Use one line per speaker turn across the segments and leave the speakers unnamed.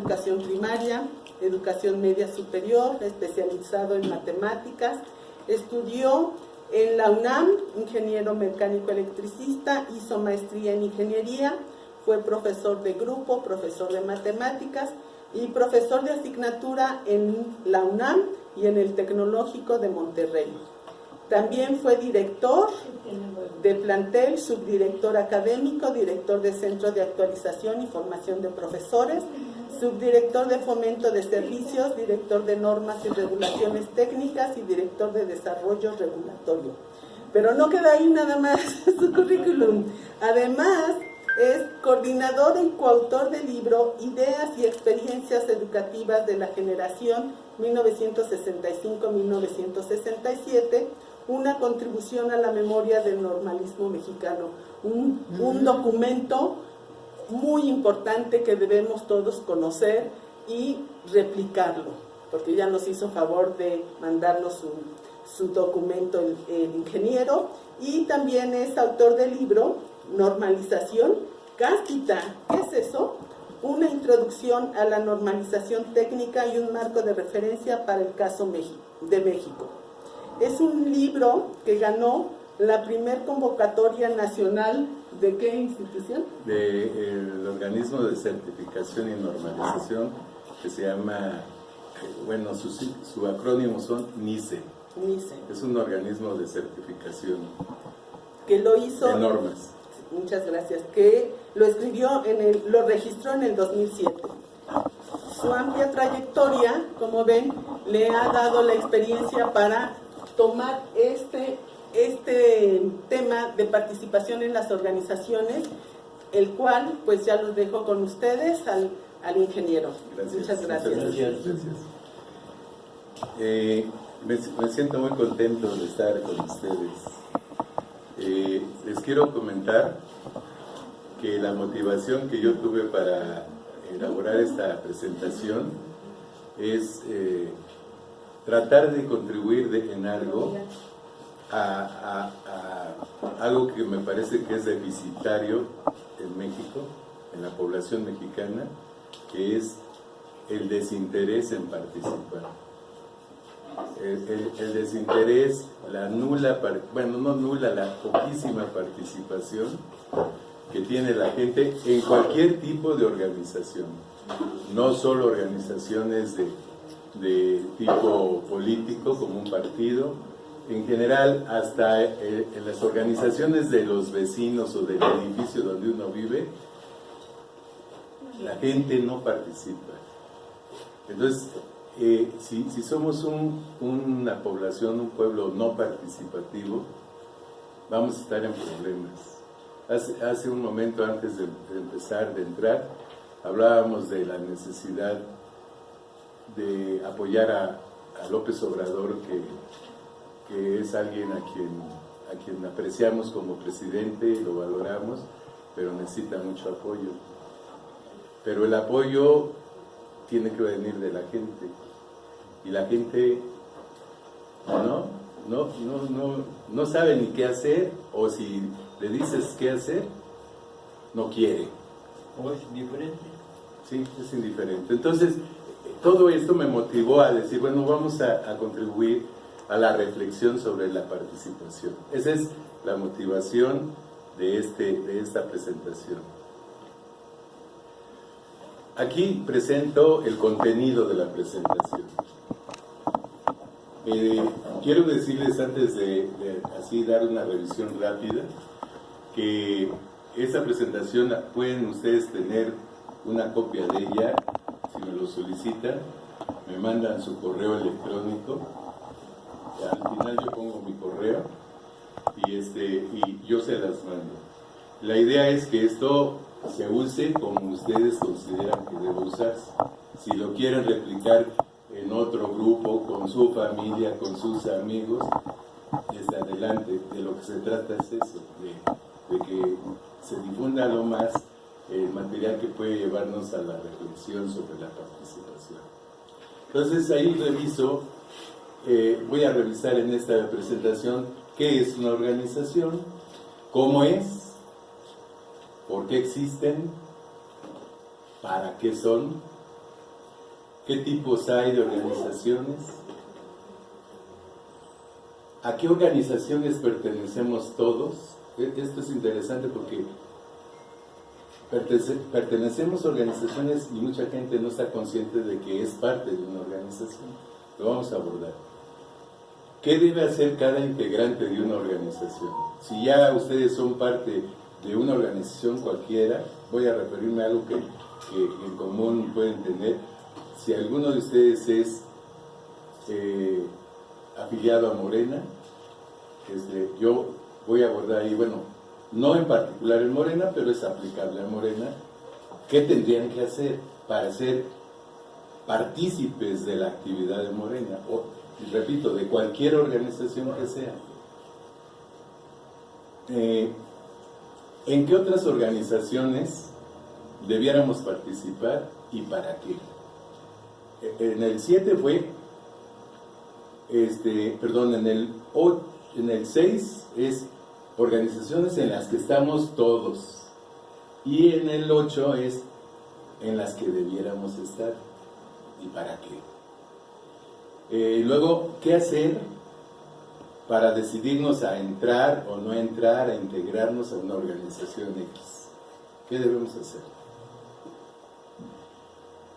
educación primaria, educación media superior, especializado en matemáticas. Estudió en la UNAM, ingeniero mecánico electricista, hizo maestría en ingeniería, fue profesor de grupo, profesor de matemáticas y profesor de asignatura en la UNAM y en el Tecnológico de Monterrey. También fue director de plantel, subdirector académico, director de Centro de Actualización y Formación de Profesores, subdirector de Fomento de Servicios, director de Normas y Regulaciones Técnicas y director de Desarrollo Regulatorio. Pero no queda ahí nada más su currículum. Además, es coordinador y coautor del libro Ideas y Experiencias Educativas de la Generación 1965-1967, una contribución a la memoria del normalismo mexicano. Un documento muy importante que debemos todos conocer y replicarlo, porque ya nos hizo favor de mandarnos su documento el ingeniero, y también es autor del libro Normalización Cástita. ¿Qué es eso? Una introducción a la normalización técnica y un marco de referencia para el caso de México. Es un libro que ganó la primer convocatoria nacional ¿de qué institución?
Del organismo de certificación y normalización que se llama, bueno, su acrónimo son NICE.
NICE.
Es un organismo de certificación.
Que lo hizo.
De normas.
Muchas gracias. Que lo escribió lo registró en el 2007. Su amplia trayectoria, como ven, le ha dado la experiencia para tomar este tema de participación en las organizaciones, el cual pues ya los dejo con ustedes al ingeniero.
Gracias.
Muchas gracias.
Me siento muy contento de estar con ustedes. Les quiero comentar que la motivación que yo tuve para elaborar esta presentación es tratar de contribuir en algo a algo que me parece que es deficitario en México, en la población mexicana, que es el desinterés en participar. El desinterés, la la poquísima participación que tiene la gente en cualquier tipo de organización, no solo organizaciones de tipo político como un partido, en general hasta en las organizaciones de los vecinos o del edificio donde uno vive, la gente no participa. Entonces, si somos una población, un pueblo no participativo, vamos a estar en problemas. Hace un momento antes de entrar, hablábamos de la necesidad de apoyar a López Obrador, que es alguien a quien apreciamos como presidente, lo valoramos, pero necesita mucho apoyo. Pero el apoyo tiene que venir de la gente, y la gente no sabe ni qué hacer, o si le dices qué hacer, no quiere.
¿O es indiferente?
Sí, es indiferente. Entonces, todo esto me motivó a decir, bueno, vamos a contribuir a la reflexión sobre la participación. Esa es la motivación de esta presentación. Aquí presento el contenido de la presentación. Quiero decirles, antes de así dar una revisión rápida, que esta presentación pueden ustedes tener una copia de ella, si me lo solicitan, me mandan su correo electrónico, al final yo pongo mi correo y yo se las mando. La idea es que esto se use como ustedes consideran que debe usarse. Si lo quieren replicar en otro grupo, con su familia, con sus amigos, es adelante. De lo que se trata es eso, de que se difunda lo más el material que puede llevarnos a la reflexión sobre la participación. Entonces ahí voy a revisar en esta presentación qué es una organización, cómo es, por qué existen, para qué son ¿Qué tipos hay de organizaciones? ¿A qué organizaciones pertenecemos todos? Esto es interesante porque pertenecemos a organizaciones y mucha gente no está consciente de que es parte de una organización. Lo vamos a abordar. ¿Qué debe hacer cada integrante de una organización? Si ya ustedes son parte de una organización cualquiera, voy a referirme a algo que en común pueden tener. Si alguno de ustedes es afiliado a Morena, yo voy a abordar ahí, bueno, no en particular en Morena, pero es aplicable a Morena. ¿Qué tendrían que hacer para ser partícipes de la actividad de Morena? O, repito, de cualquier organización que sea. ¿En qué otras organizaciones debiéramos participar y para qué? En el 7 fue, en el 6 es organizaciones en las que estamos todos, y en el 8 es en las que debiéramos estar y para qué. Luego, ¿qué hacer para decidirnos a entrar o no entrar, a integrarnos a una organización X? ¿Qué debemos hacer?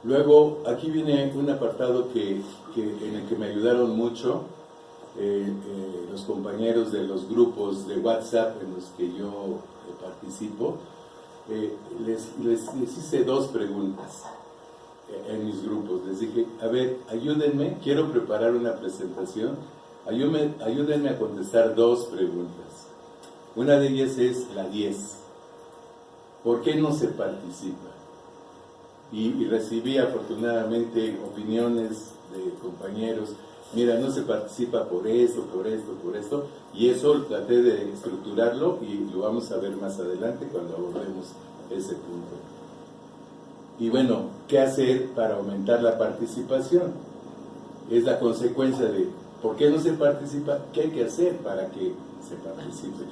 Luego, aquí viene un apartado en el que me ayudaron mucho los compañeros de los grupos de WhatsApp en los que yo participo. Les hice 2 preguntas en mis grupos. Les dije, a ver, ayúdenme, quiero preparar una presentación, ayúdenme a contestar 2 preguntas. Una de ellas es la 10. ¿Por qué no se participa? Y recibí afortunadamente opiniones de compañeros. Mira, no se participa por esto, y eso traté de estructurarlo y lo vamos a ver más adelante cuando abordemos ese punto. Y bueno, ¿qué hacer para aumentar la participación? Es la consecuencia de ¿por qué no se participa? ¿Qué hay que hacer para que se participe?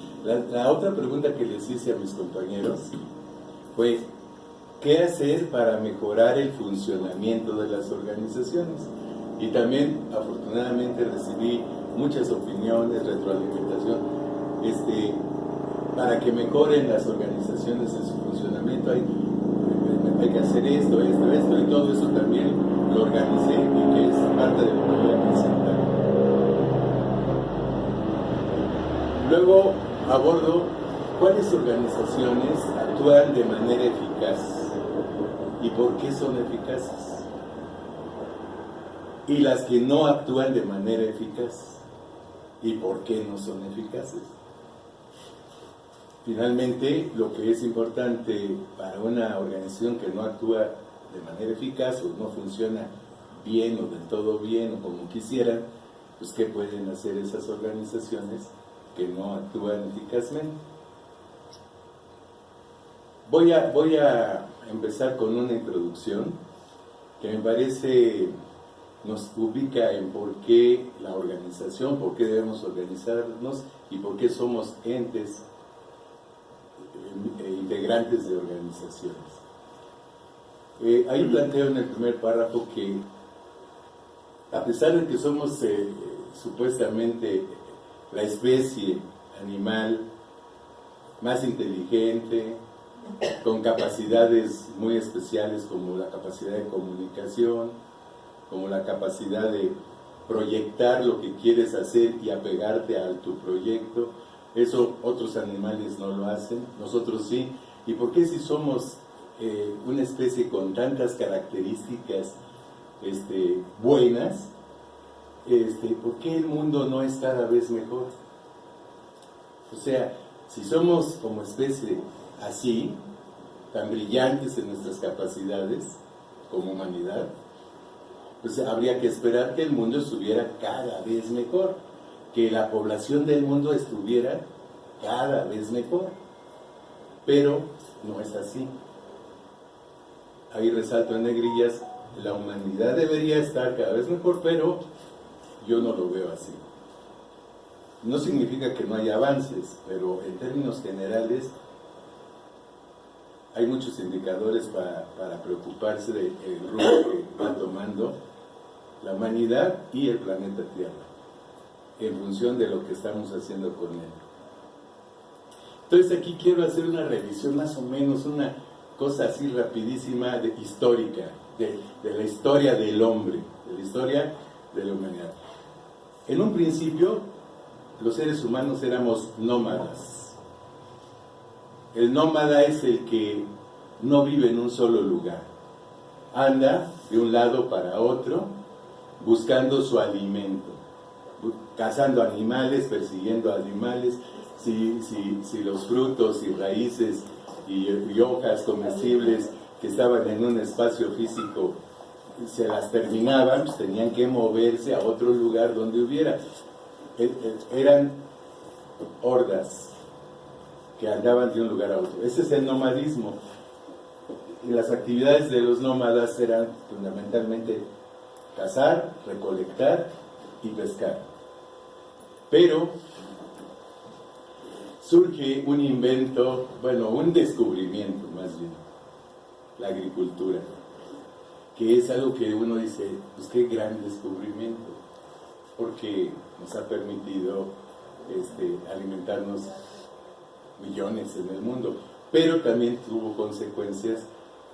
La otra pregunta que les hice a mis compañeros fue ¿qué hacer para mejorar el funcionamiento de las organizaciones? Y también, afortunadamente, recibí muchas opiniones, retroalimentación, para que mejoren las organizaciones en su funcionamiento. Hay que hacer esto, y todo eso también lo organicé y que es parte de lo que voy a presentar. Luego abordo cuáles organizaciones actúan de manera eficaz y por qué son eficaces, y las que no actúan de manera eficaz y por qué no son eficaces. Finalmente, lo que es importante para una organización que no actúa de manera eficaz o no funciona bien o del todo bien o como quisieran, pues ¿qué pueden hacer esas organizaciones que no actúan eficazmente? Voy a empezar con una introducción que me parece nos ubica en por qué la organización, por qué debemos organizarnos y por qué somos entes integrantes de organizaciones. Ahí planteo en el primer párrafo que a pesar de que somos supuestamente la especie animal más inteligente, con capacidades muy especiales como la capacidad de comunicación, como la capacidad de proyectar lo que quieres hacer y apegarte a tu proyecto. Eso otros animales no lo hacen, nosotros sí. ¿Y por qué si somos una especie con tantas características buenas, por qué el mundo no es cada vez mejor? O sea, si somos como especie así, tan brillantes en nuestras capacidades como humanidad, pues habría que esperar que el mundo estuviera cada vez mejor, que la población del mundo estuviera cada vez mejor, pero no es así. Ahí resalto en negrillas, la humanidad debería estar cada vez mejor, pero yo no lo veo así. No significa que no haya avances, pero en términos generales hay muchos indicadores para preocuparse del rumbo que va tomando la humanidad y el planeta Tierra, en función de lo que estamos haciendo con él. Entonces aquí quiero hacer una revisión más o menos, una cosa así rapidísima, histórica, de la historia del hombre, de la historia de la humanidad. En un principio, los seres humanos éramos nómadas. El nómada es el que no vive en un solo lugar. Anda de un lado para otro, buscando su alimento, cazando animales, persiguiendo animales. Si los frutos y raíces y hojas comestibles que estaban en un espacio físico se las terminaban, pues tenían que moverse a otro lugar donde hubiera. Eran hordas que andaban de un lugar a otro. Ese es el nomadismo. Y las actividades de los nómadas eran fundamentalmente cazar, recolectar y pescar. Pero surge un invento, bueno, un descubrimiento más bien, la agricultura, que es algo que uno dice, pues qué gran descubrimiento, porque nos ha permitido alimentarnos millones en el mundo, pero también tuvo consecuencias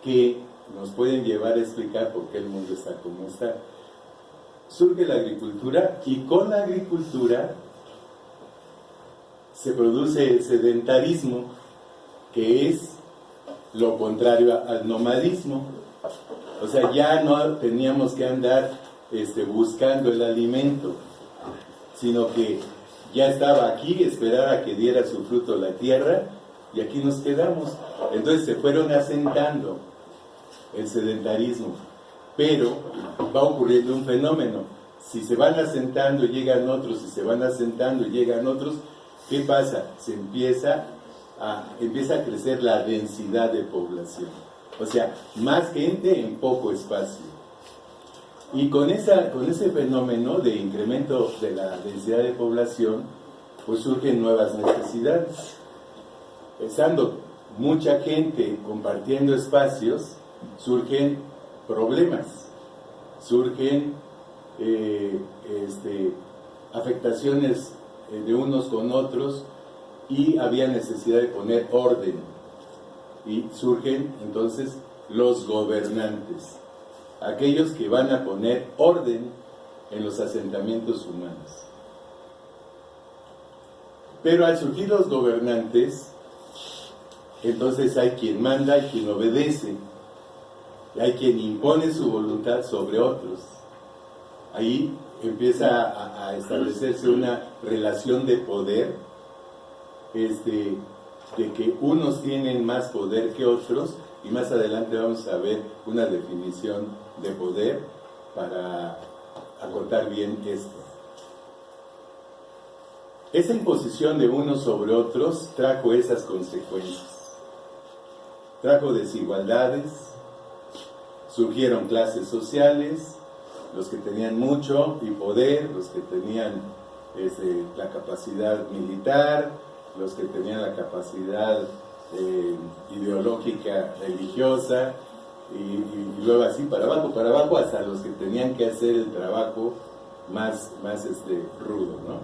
que nos pueden llevar a explicar por qué el mundo está como está. Surge la agricultura y con la agricultura se produce el sedentarismo, que es lo contrario al nomadismo. O sea, ya no teníamos que andar buscando el alimento, sino que ya estaba aquí, esperar a que diera su fruto la tierra, y aquí nos quedamos. Entonces se fueron asentando el sedentarismo. Pero va ocurriendo un fenómeno. Si se van asentando y llegan otros, si se van asentando y llegan otros, ¿qué pasa? Se empieza a crecer la densidad de población. O sea, más gente en poco espacio. Y con ese fenómeno de incremento de la densidad de población, pues surgen nuevas necesidades. Estando mucha gente compartiendo espacios, surgen problemas, surgen afectaciones de unos con otros, y había necesidad de poner orden, y surgen entonces los gobernantes, aquellos que van a poner orden en los asentamientos humanos. Pero al surgir los gobernantes, entonces hay quien manda y quien obedece, y hay quien impone su voluntad sobre otros. Ahí empieza a establecerse una relación de poder, de que unos tienen más poder que otros, y más adelante vamos a ver una definición de poder para acotar bien esto. Esa imposición de unos sobre otros trajo esas consecuencias. Trajo desigualdades, surgieron clases sociales, los que tenían mucho y poder, los que tenían la capacidad militar, los que tenían la capacidad ideológica, religiosa, y luego así para abajo, hasta los que tenían que hacer el trabajo más rudo, ¿no?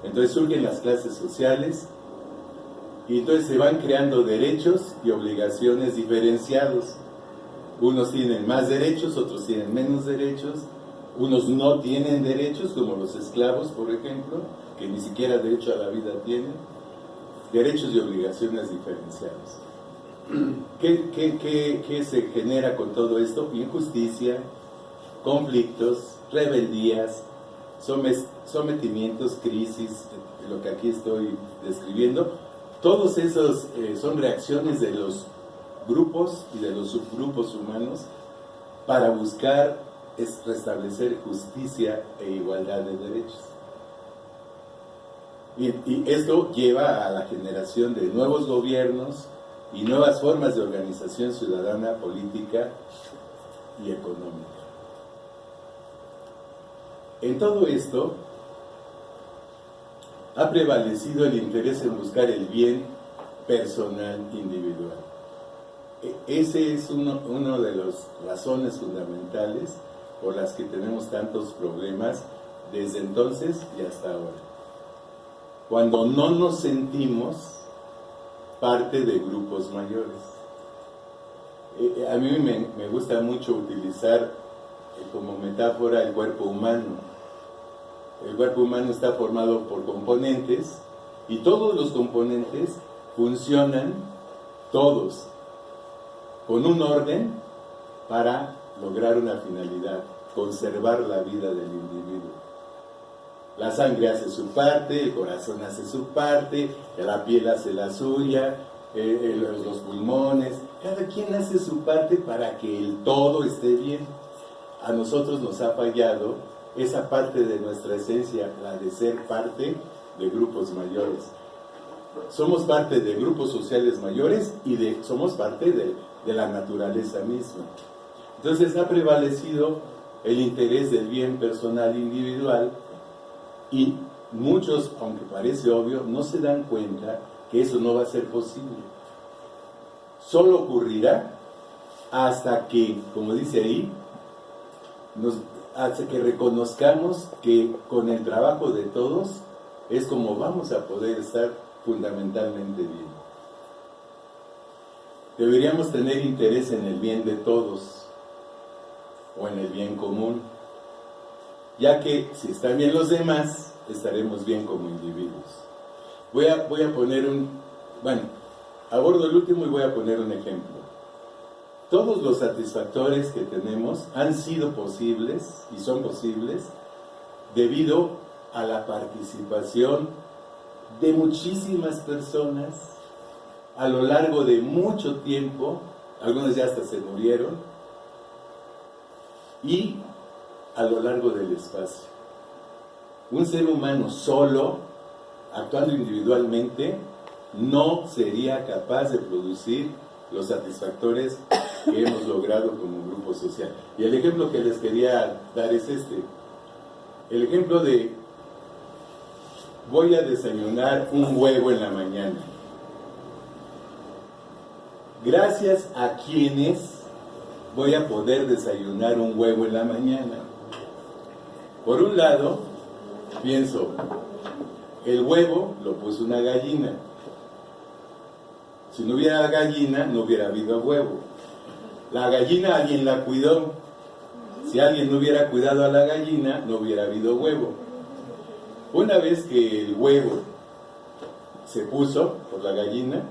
Entonces surgen las clases sociales, y entonces se van creando derechos y obligaciones diferenciados. Unos tienen más derechos, otros tienen menos derechos, unos no tienen derechos, como los esclavos, por ejemplo, que ni siquiera derecho a la vida tienen. Derechos y obligaciones diferenciados. ¿Qué se genera con todo esto? Injusticia, conflictos, rebeldías, sometimientos, crisis, lo que aquí estoy describiendo. Todos esos son reacciones de los grupos y de los subgrupos humanos para buscar restablecer justicia e igualdad de derechos. Y esto lleva a la generación de nuevos gobiernos y nuevas formas de organización ciudadana, política y económica. En todo esto ha prevalecido el interés en buscar el bien personal individual. Ese es uno de las razones fundamentales por las que tenemos tantos problemas desde entonces y hasta ahora. Cuando no nos sentimos parte de grupos mayores. A mí me gusta mucho utilizar como metáfora el cuerpo humano. El cuerpo humano está formado por componentes y todos los componentes funcionan, todos, con un orden para lograr una finalidad, conservar la vida del individuo. La sangre hace su parte, el corazón hace su parte, la piel hace la suya, los pulmones, cada quien hace su parte para que el todo esté bien. A nosotros nos ha fallado esa parte de nuestra esencia, la de ser parte de grupos mayores. Somos parte de grupos sociales mayores y somos parte de la naturaleza misma. Entonces ha prevalecido el interés del bien personal individual y muchos, aunque parece obvio, no se dan cuenta que eso no va a ser posible. Solo ocurrirá hasta que, como dice ahí, hasta que reconozcamos que con el trabajo de todos es como vamos a poder estar fundamentalmente bien. Deberíamos tener interés en el bien de todos o en el bien común, ya que si están bien los demás, estaremos bien como individuos. Voy a poner abordo el último y voy a poner un ejemplo. Todos los satisfactores que tenemos han sido posibles y son posibles debido a la participación de muchísimas personas a lo largo de mucho tiempo, algunos ya hasta se murieron, y a lo largo del espacio. Un ser humano solo, actuando individualmente, no sería capaz de producir los satisfactores que hemos logrado como grupo social. Y el ejemplo que les quería dar es este. El ejemplo de voy a desayunar un huevo en la mañana. Gracias a quienes voy a poder desayunar un huevo en la mañana. Por un lado, pienso, el huevo lo puso una gallina. Si no hubiera gallina, no hubiera habido huevo. La gallina alguien la cuidó. Si alguien no hubiera cuidado a la gallina, no hubiera habido huevo. Una vez que el huevo se puso por la gallina,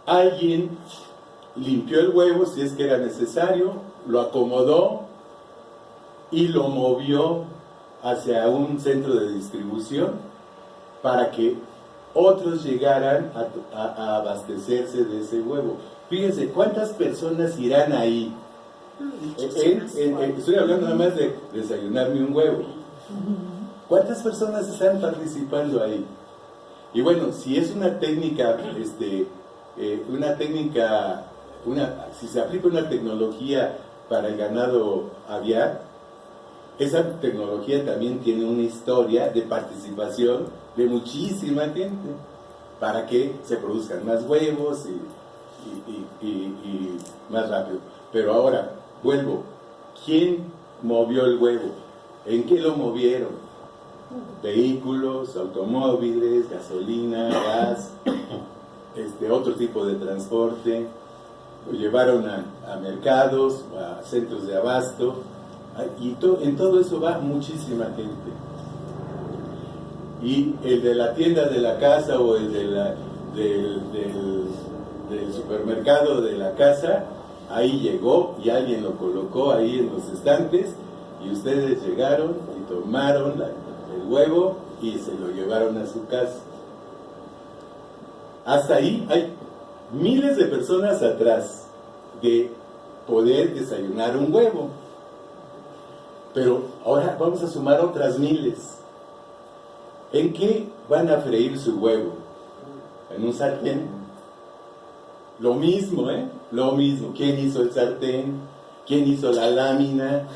alguien limpió el huevo si es que era necesario, lo acomodó y lo movió hacia un centro de distribución para que otros llegaran a abastecerse de ese huevo. Fíjense, ¿cuántas personas irán ahí? Estoy hablando nada más de desayunarme un huevo. ¿Cuántas personas están participando ahí? Y bueno, si es una técnica, si se aplica una tecnología para el ganado aviar, esa tecnología también tiene una historia de participación de muchísima gente para que se produzcan más huevos y más rápido. Pero ahora, vuelvo, ¿quién movió el huevo? ¿En qué lo movieron? Vehículos, automóviles, gasolina, gas, otro tipo de transporte. Lo llevaron a mercados, a centros de abasto, y en todo eso va muchísima gente. Y el de la tienda de la casa o el del supermercado de la casa, ahí llegó y alguien lo colocó ahí en los estantes y ustedes llegaron y tomaron el huevo y se lo llevaron a su casa. Hasta ahí hay miles de personas atrás de poder desayunar un huevo. Pero ahora vamos a sumar otras miles. ¿En qué van a freír su huevo? ¿En un sartén? Lo mismo, ¿eh? Lo mismo. ¿Quién hizo el sartén? ¿Quién hizo la lámina?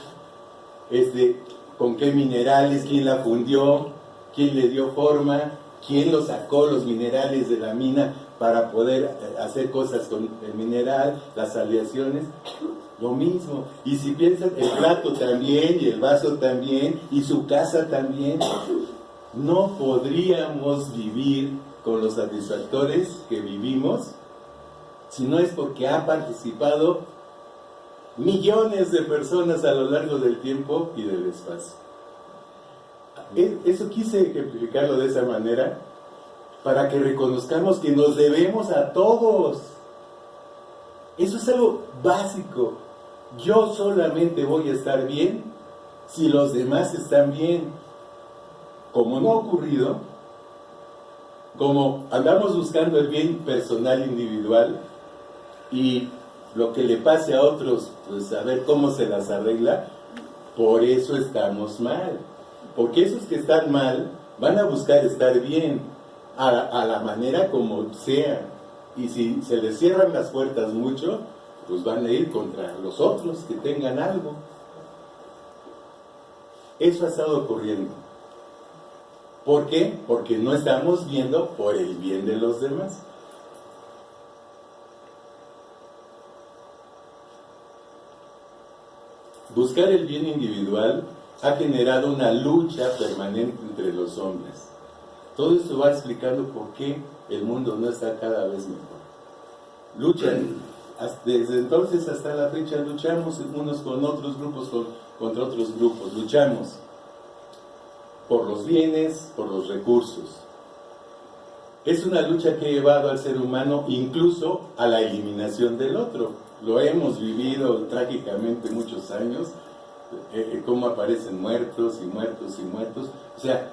¿Con qué minerales? ¿Quién la fundió? ¿Quién le dio forma? ¿Quién lo sacó los minerales de la mina para poder hacer cosas con el mineral, las aleaciones, lo mismo. Y si piensan, el plato también, y el vaso también, y su casa también, no podríamos vivir con los satisfactores que vivimos si no es porque ha participado millones de personas a lo largo del tiempo y del espacio. Eso quise ejemplificarlo de esa manera para que reconozcamos que nos debemos a todos. Eso es algo básico. Yo solamente voy a estar bien si los demás están bien. Como no ha ocurrido, como andamos buscando el bien personal individual y lo que le pase a otros, pues a ver cómo se las arregla, por eso estamos mal. Porque esos que están mal van a buscar estar bien a la manera como sea. Y si se les cierran las puertas mucho, pues van a ir contra los otros que tengan algo. Eso ha estado ocurriendo. ¿Por qué? Porque no estamos viendo por el bien de los demás. Buscar el bien individual ha generado una lucha permanente entre los hombres. Todo esto va explicando por qué el mundo no está cada vez mejor. Luchan, desde entonces hasta la fecha luchamos unos con otros grupos, contra otros grupos, luchamos por los bienes, por los recursos. Es una lucha que ha llevado al ser humano incluso a la eliminación del otro. Lo hemos vivido trágicamente muchos años, cómo aparecen muertos y muertos y muertos. O sea,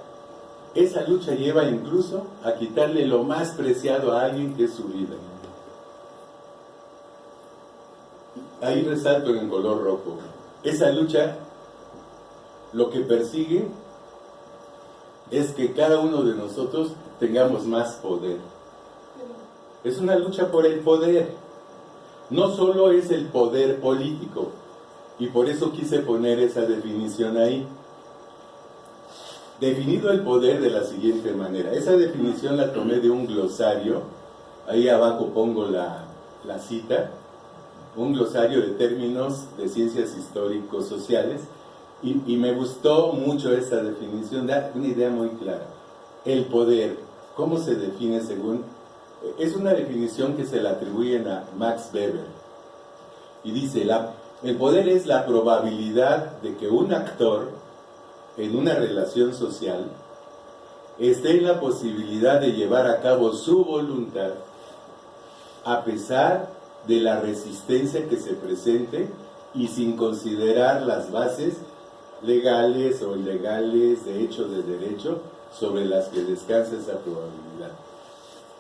esa lucha lleva incluso a quitarle lo más preciado a alguien, que es su vida. Ahí resalto en color rojo. Esa lucha lo que persigue es que cada uno de nosotros tengamos más poder. Es una lucha por el poder. No solo es el poder político, y por eso quise poner esa definición ahí. Definido el poder de la siguiente manera. Esa definición la tomé de un glosario. Ahí abajo pongo la cita. Un glosario de términos de ciencias históricos sociales. Y me gustó mucho esa definición. Da una idea muy clara. El poder, ¿cómo se define según? Es una definición que se le atribuyen a Max Weber. Y dice, el poder es la probabilidad de que un actor en una relación social esté en la posibilidad de llevar a cabo su voluntad a pesar de la resistencia que se presente y sin considerar las bases legales o ilegales, de hecho, de derecho, sobre las que descansa esa probabilidad.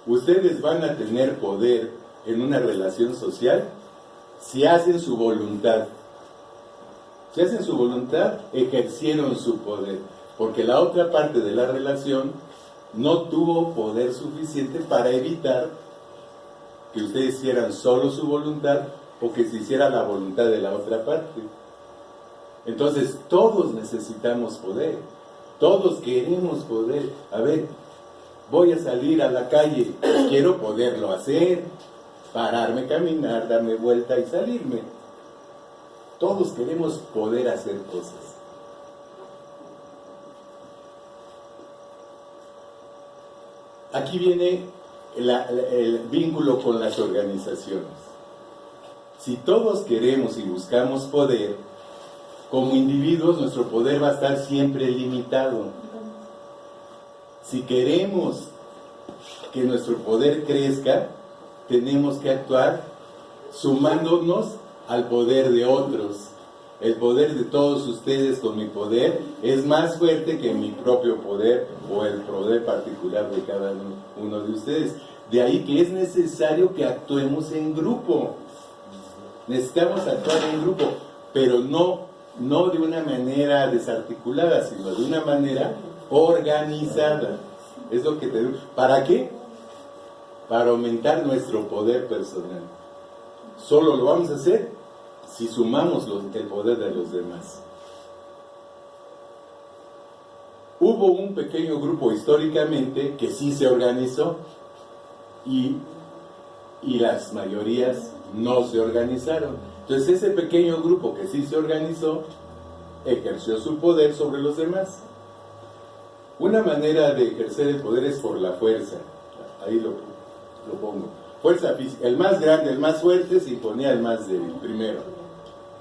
Ustedes van a tener poder en una relación social si hacen su voluntad. Si hacen su voluntad, ejercieron su poder, porque la otra parte de la relación no tuvo poder suficiente para evitar que ustedes hicieran solo su voluntad o que se hiciera la voluntad de la otra parte. Entonces, todos necesitamos poder, todos queremos poder. A ver, voy a salir a la calle, pues quiero poderlo hacer, pararme, caminar, darme vuelta y salirme. Todos queremos poder hacer cosas. Aquí viene el vínculo con las organizaciones. Si todos queremos y buscamos poder, como individuos nuestro poder va a estar siempre limitado. Si queremos que nuestro poder crezca, tenemos que actuar sumándonos al poder de otros. El poder de todos ustedes con mi poder es más fuerte que mi propio poder o el poder particular de cada uno de ustedes. De ahí que es necesario que actuemos en grupo. Necesitamos actuar en grupo, pero no de una manera desarticulada, sino de una manera organizada. Es lo que te digo. ¿Para qué? Para aumentar nuestro poder personal. Solo lo vamos a hacer si sumamos el poder de los demás. Hubo un pequeño grupo históricamente que sí se organizó y las mayorías no se organizaron. Entonces ese pequeño grupo que sí se organizó ejerció su poder sobre los demás. Una manera de ejercer el poder es por la fuerza. Ahí lo pongo. Fuerza física. El más grande, el más fuerte se imponía al más débil primero.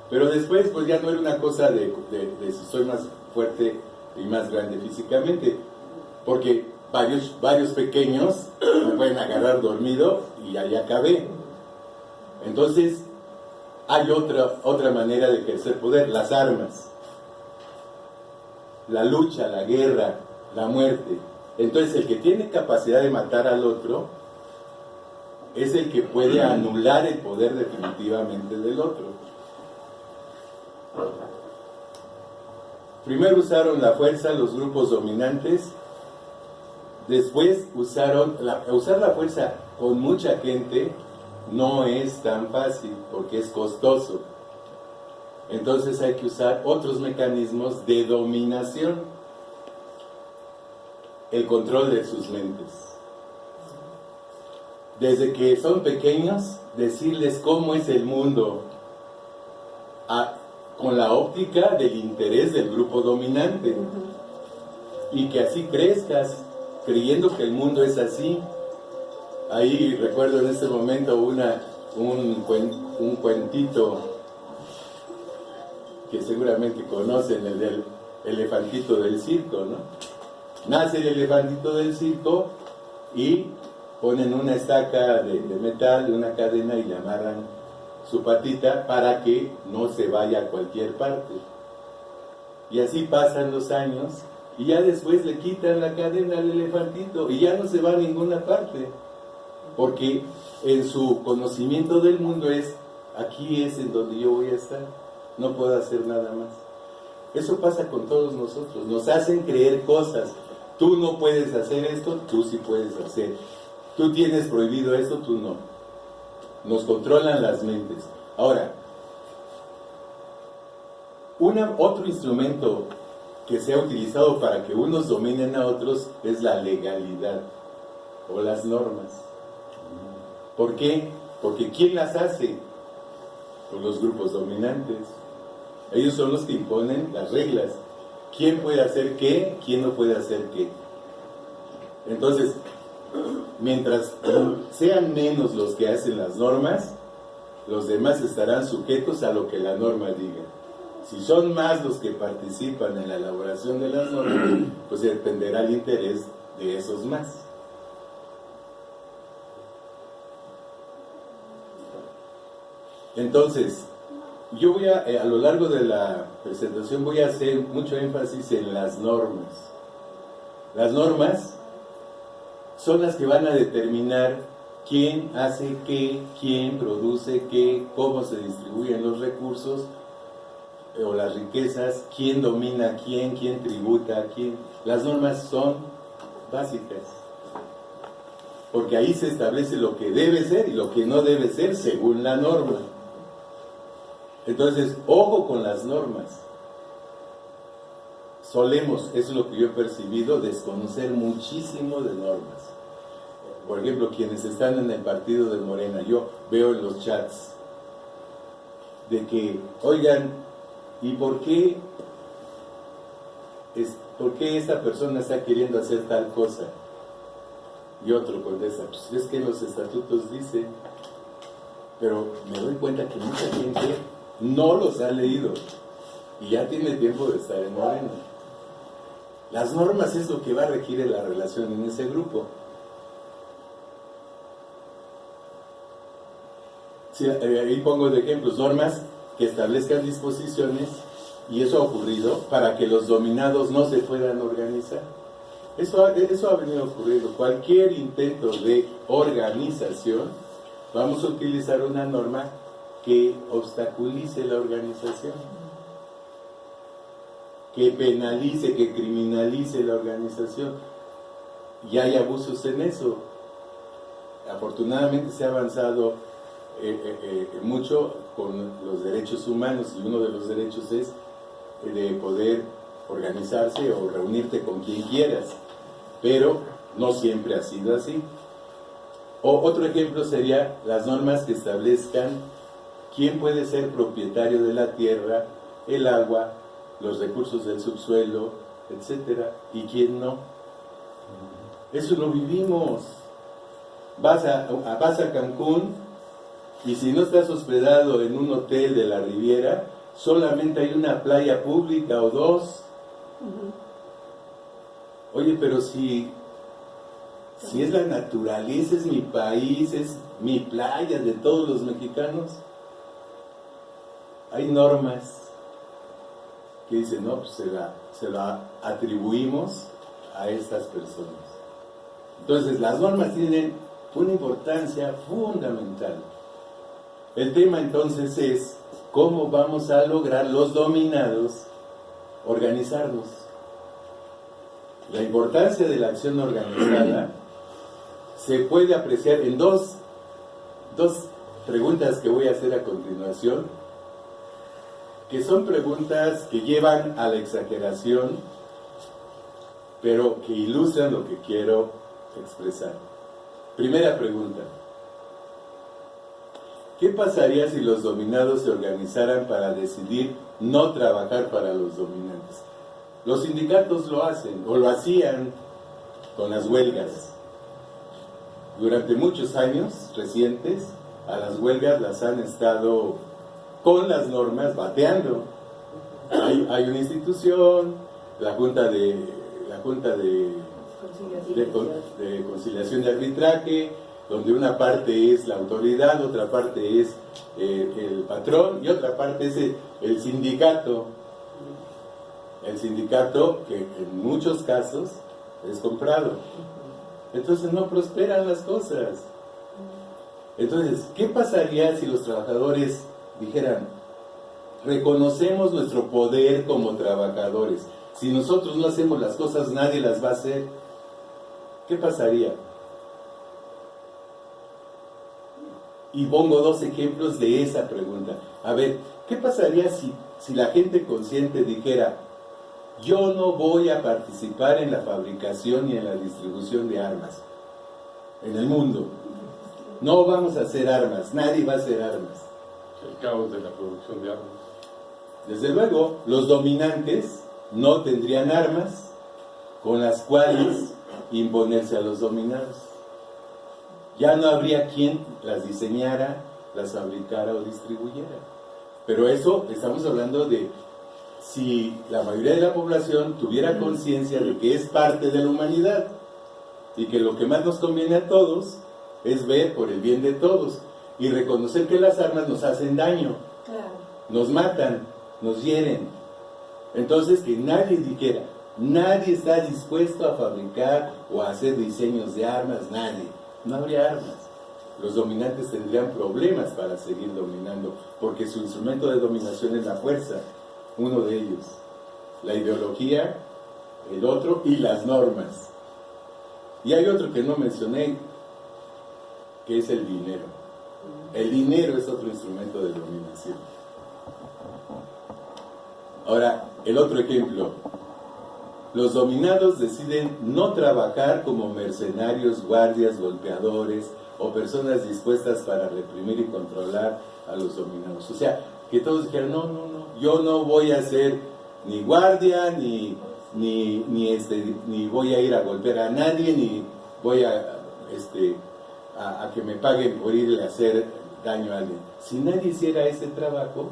Pero después pues ya no era una cosa de si soy más fuerte y más grande físicamente, porque varios pequeños me pueden agarrar dormido y ahí acabé. Entonces hay otra manera de ejercer poder, las armas, la lucha, la guerra, la muerte. Entonces el que tiene capacidad de matar al otro es el que puede anular el poder definitivamente del otro. Primero usaron la fuerza los grupos dominantes, después usar la fuerza con mucha gente no es tan fácil porque es costoso. Entonces hay que usar otros mecanismos de dominación, el control de sus mentes. Desde que son pequeños, decirles cómo es el mundo con la óptica del interés del grupo dominante, y que así crezcas creyendo que el mundo es así. Ahí recuerdo en este momento un cuentito que seguramente conocen, el del elefantito del circo, ¿no? Nace el elefantito del circo y ponen una estaca de metal, una cadena, y le amarran su patita para que no se vaya a cualquier parte. Y así pasan los años y ya después le quitan la cadena al elefantito y ya no se va a ninguna parte, porque en su conocimiento del mundo aquí es en donde yo voy a estar, no puedo hacer nada más. Eso pasa con todos nosotros, nos hacen creer cosas. Tú no puedes hacer esto, tú sí puedes hacer. Tú tienes prohibido esto, tú no. Nos controlan las mentes. Ahora, otro instrumento que se ha utilizado para que unos dominen a otros es la legalidad o las normas. ¿Por qué? Porque ¿quién las hace? Pues los grupos dominantes. Ellos son los que imponen las reglas. ¿Quién puede hacer qué? ¿Quién no puede hacer qué? Entonces, mientras sean menos los que hacen las normas, los demás estarán sujetos a lo que la norma diga. Si son más los que participan en la elaboración de las normas, pues dependerá el interés de esos más. Entonces, yo voy a lo largo de la presentación voy a hacer mucho énfasis en las normas. Las normas son las que van a determinar quién hace qué, quién produce qué, cómo se distribuyen los recursos o las riquezas, quién domina a quién tributa a quién. Las normas son básicas, porque ahí se establece lo que debe ser y lo que no debe ser según la norma. Entonces, ojo con las normas. Solemos, eso es lo que yo he percibido, desconocer muchísimo de normas. Por ejemplo, quienes están en el partido de Morena, yo veo en los chats de que, oigan, ¿y por qué esta persona está queriendo hacer tal cosa? Y otro contesta, pues es que en los estatutos dice. Pero me doy cuenta que mucha gente no los ha leído y ya tiene tiempo de estar en Morena. Las normas es lo que va a regir la relación en ese grupo. Sí, ahí pongo de ejemplos, normas que establezcan disposiciones, y eso ha ocurrido para que los dominados no se puedan organizar. Eso ha venido ocurriendo. Cualquier intento de organización, vamos a utilizar una norma que obstaculice la organización, que penalice, que criminalice la organización. Y hay abusos en eso. Afortunadamente se ha avanzado mucho con los derechos humanos, y uno de los derechos es de poder organizarse o reunirte con quien quieras, pero no siempre ha sido así. O otro ejemplo sería las normas que establezcan quién puede ser propietario de la tierra, el agua, los recursos del subsuelo, etcétera, y quién no. Eso lo vivimos. Vas a Cancún y si no estás hospedado en un hotel de la Riviera, solamente hay una playa pública o dos. Oye, pero si es la naturaleza, es mi país, es mi playa de todos los mexicanos, hay normas que dicen, no, pues se la atribuimos a estas personas. Entonces, las normas tienen una importancia fundamental. El tema entonces es cómo vamos a lograr los dominados organizarnos. La importancia de la acción organizada se puede apreciar en dos preguntas que voy a hacer a continuación, que son preguntas que llevan a la exageración, pero que ilustran lo que quiero expresar. Primera pregunta: ¿qué pasaría si los dominados se organizaran para decidir no trabajar para los dominantes? Los sindicatos lo hacen, o lo hacían con las huelgas. Durante muchos años recientes, a las huelgas las han estado con las normas bateando. Hay una institución, la Junta de Conciliación de Arbitraje, donde una parte es la autoridad, otra parte es el patrón y otra parte es el sindicato. El sindicato que en muchos casos es comprado. Entonces no prosperan las cosas. Entonces, ¿qué pasaría si los trabajadores dijeran, reconocemos nuestro poder como trabajadores? Si nosotros no hacemos las cosas, nadie las va a hacer. ¿Qué pasaría? Y pongo dos ejemplos de esa pregunta. A ver, ¿qué pasaría si la gente consciente dijera, yo no voy a participar en la fabricación y en la distribución de armas en el mundo? No vamos a hacer armas, nadie va a hacer armas.
El caos de la producción de armas.
Desde luego, los dominantes no tendrían armas con las cuales imponerse a los dominados. Ya no habría quien las diseñara, las fabricara o distribuyera. Pero eso, estamos hablando de si la mayoría de la población tuviera conciencia de que es parte de la humanidad y que lo que más nos conviene a todos es ver por el bien de todos y reconocer que las armas nos hacen daño, nos matan, nos hieren. Entonces, que nadie dijera, nadie está dispuesto a fabricar o a hacer diseños de armas, nadie. No habría armas. Los dominantes tendrían problemas para seguir dominando, porque su instrumento de dominación es la fuerza, uno de ellos. La ideología, el otro, y las normas. Y hay otro que no mencioné, que es el dinero. El dinero es otro instrumento de dominación. Ahora, el otro ejemplo. Los dominados deciden no trabajar como mercenarios, guardias, golpeadores o personas dispuestas para reprimir y controlar a los dominados. O sea, que todos dijeran, no, yo no voy a ser ni guardia, ni voy a ir a golpear a nadie, ni voy a que me paguen por irle a hacer daño a alguien. Si nadie hiciera ese trabajo,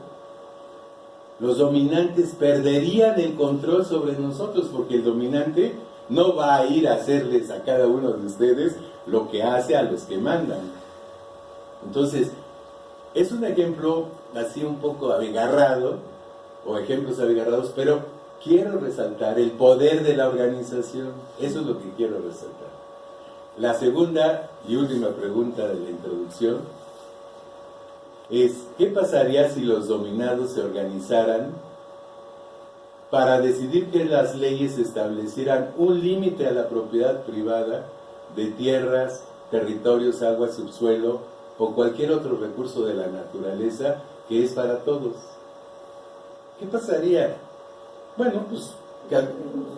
los dominantes perderían el control sobre nosotros, porque el dominante no va a ir a hacerles a cada uno de ustedes lo que hace a los que mandan. Entonces, es un ejemplo así un poco abigarrado, o ejemplos abigarrados, pero quiero resaltar el poder de la organización. Eso es lo que quiero resaltar. La segunda y última pregunta de la introducción es, ¿qué pasaría si los dominados se organizaran para decidir que las leyes establecieran un límite a la propiedad privada de tierras, territorios, agua, subsuelo o cualquier otro recurso de la naturaleza que es para todos? ¿Qué pasaría? Bueno, pues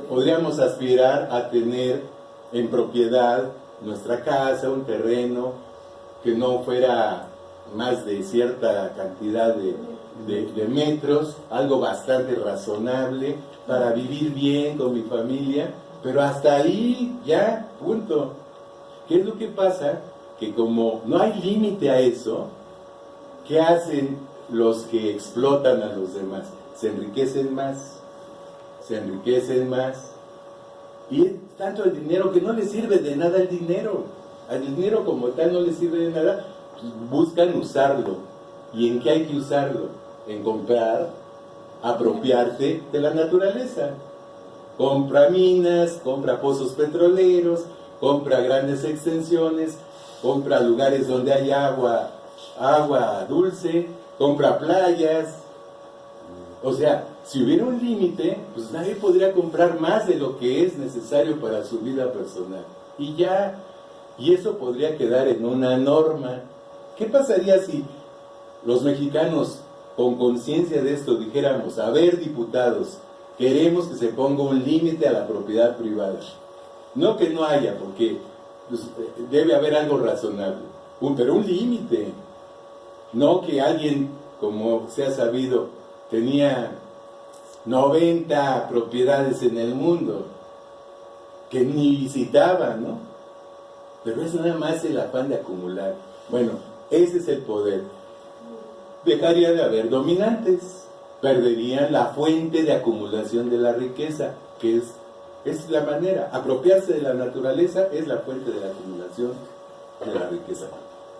podríamos aspirar a tener en propiedad nuestra casa, un terreno que no fuera más de cierta cantidad de metros, algo bastante razonable para vivir bien con mi familia, pero hasta ahí ya, punto. ¿Qué es lo que pasa? Que como no hay límite a eso, ¿qué hacen los que explotan a los demás? Se enriquecen más, y es tanto el dinero que no les sirve de nada el dinero. Al dinero como tal no les sirve de nada, pues buscan usarlo. ¿Y en qué hay que usarlo? En comprar, apropiarse de la naturaleza. Compra minas, compra pozos petroleros, compra grandes extensiones, compra lugares donde hay agua dulce, compra playas. O sea, si hubiera un límite, pues nadie podría comprar más de lo que es necesario para su vida personal. Y ya, y eso podría quedar en una norma. ¿Qué pasaría si los mexicanos, con conciencia de esto, dijéramos: a ver, diputados, queremos que se ponga un límite a la propiedad privada? No que no haya, porque pues, debe haber algo razonable, pero un límite. No que alguien, como se ha sabido, tenía 90 propiedades en el mundo, que ni visitaba, ¿no? Pero es nada más el afán de acumular. Bueno, ese es el poder. Dejaría de haber dominantes, perderían la fuente de acumulación de la riqueza, que es la manera. Apropiarse de la naturaleza es la fuente de la acumulación de la riqueza.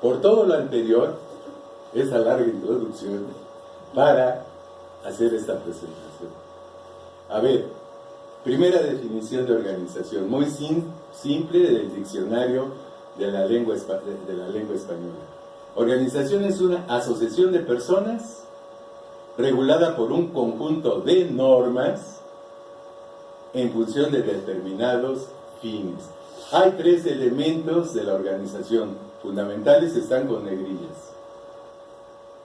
Por todo lo anterior, esa larga introducción para hacer esta presentación. A ver, primera definición de organización, muy simple, del diccionario de la lengua española. Organización es una asociación de personas regulada por un conjunto de normas en función de determinados fines. Hay 3 elementos de la organización fundamentales, están con negrillas.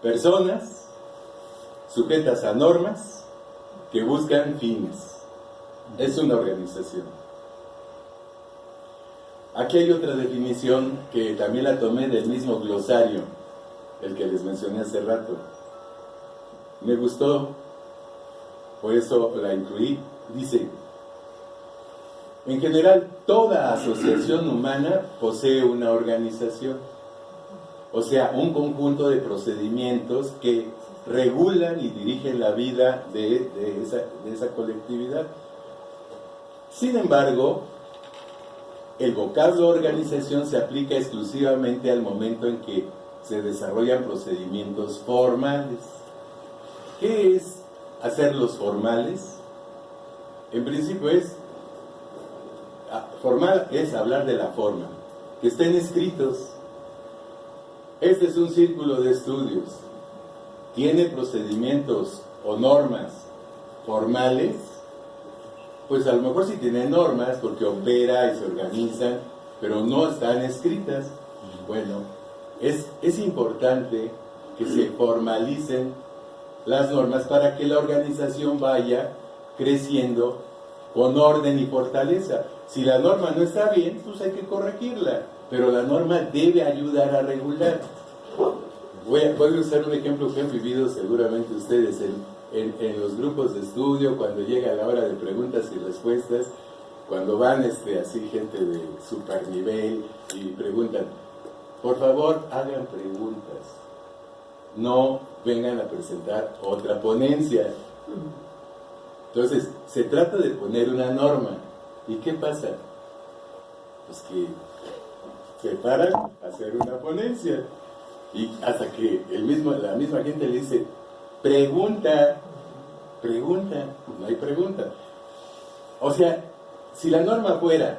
Personas sujetas a normas que buscan fines. Es una organización. Aquí hay otra definición que también la tomé del mismo glosario, el que les mencioné hace rato. Me gustó, por eso la incluí. Dice: en general, toda asociación humana posee una organización, o sea, un conjunto de procedimientos que regulan y dirigen la vida de esa colectividad. Sin embargo, el vocablo organización se aplica exclusivamente al momento en que se desarrollan procedimientos formales. ¿Qué es hacerlos formales? En principio formal es hablar de la forma, que estén escritos. Este es un círculo de estudios. ¿Tiene procedimientos o normas formales? Pues a lo mejor sí tiene normas porque opera y se organizan, pero no están escritas. Bueno, es importante que se formalicen las normas para que la organización vaya creciendo con orden y fortaleza. Si la norma no está bien, pues hay que corregirla, pero la norma debe ayudar a regular. Voy a usar un ejemplo que han vivido seguramente ustedes en los grupos de estudio, cuando llega la hora de preguntas y respuestas, cuando van así gente de super nivel y preguntan: por favor, hagan preguntas, no vengan a presentar otra ponencia. Entonces, se trata de poner una norma. ¿Y qué pasa? Pues que se paran a hacer una ponencia. Y hasta que la misma gente le dice: pregunta, no hay pregunta. O sea, si la norma fuera,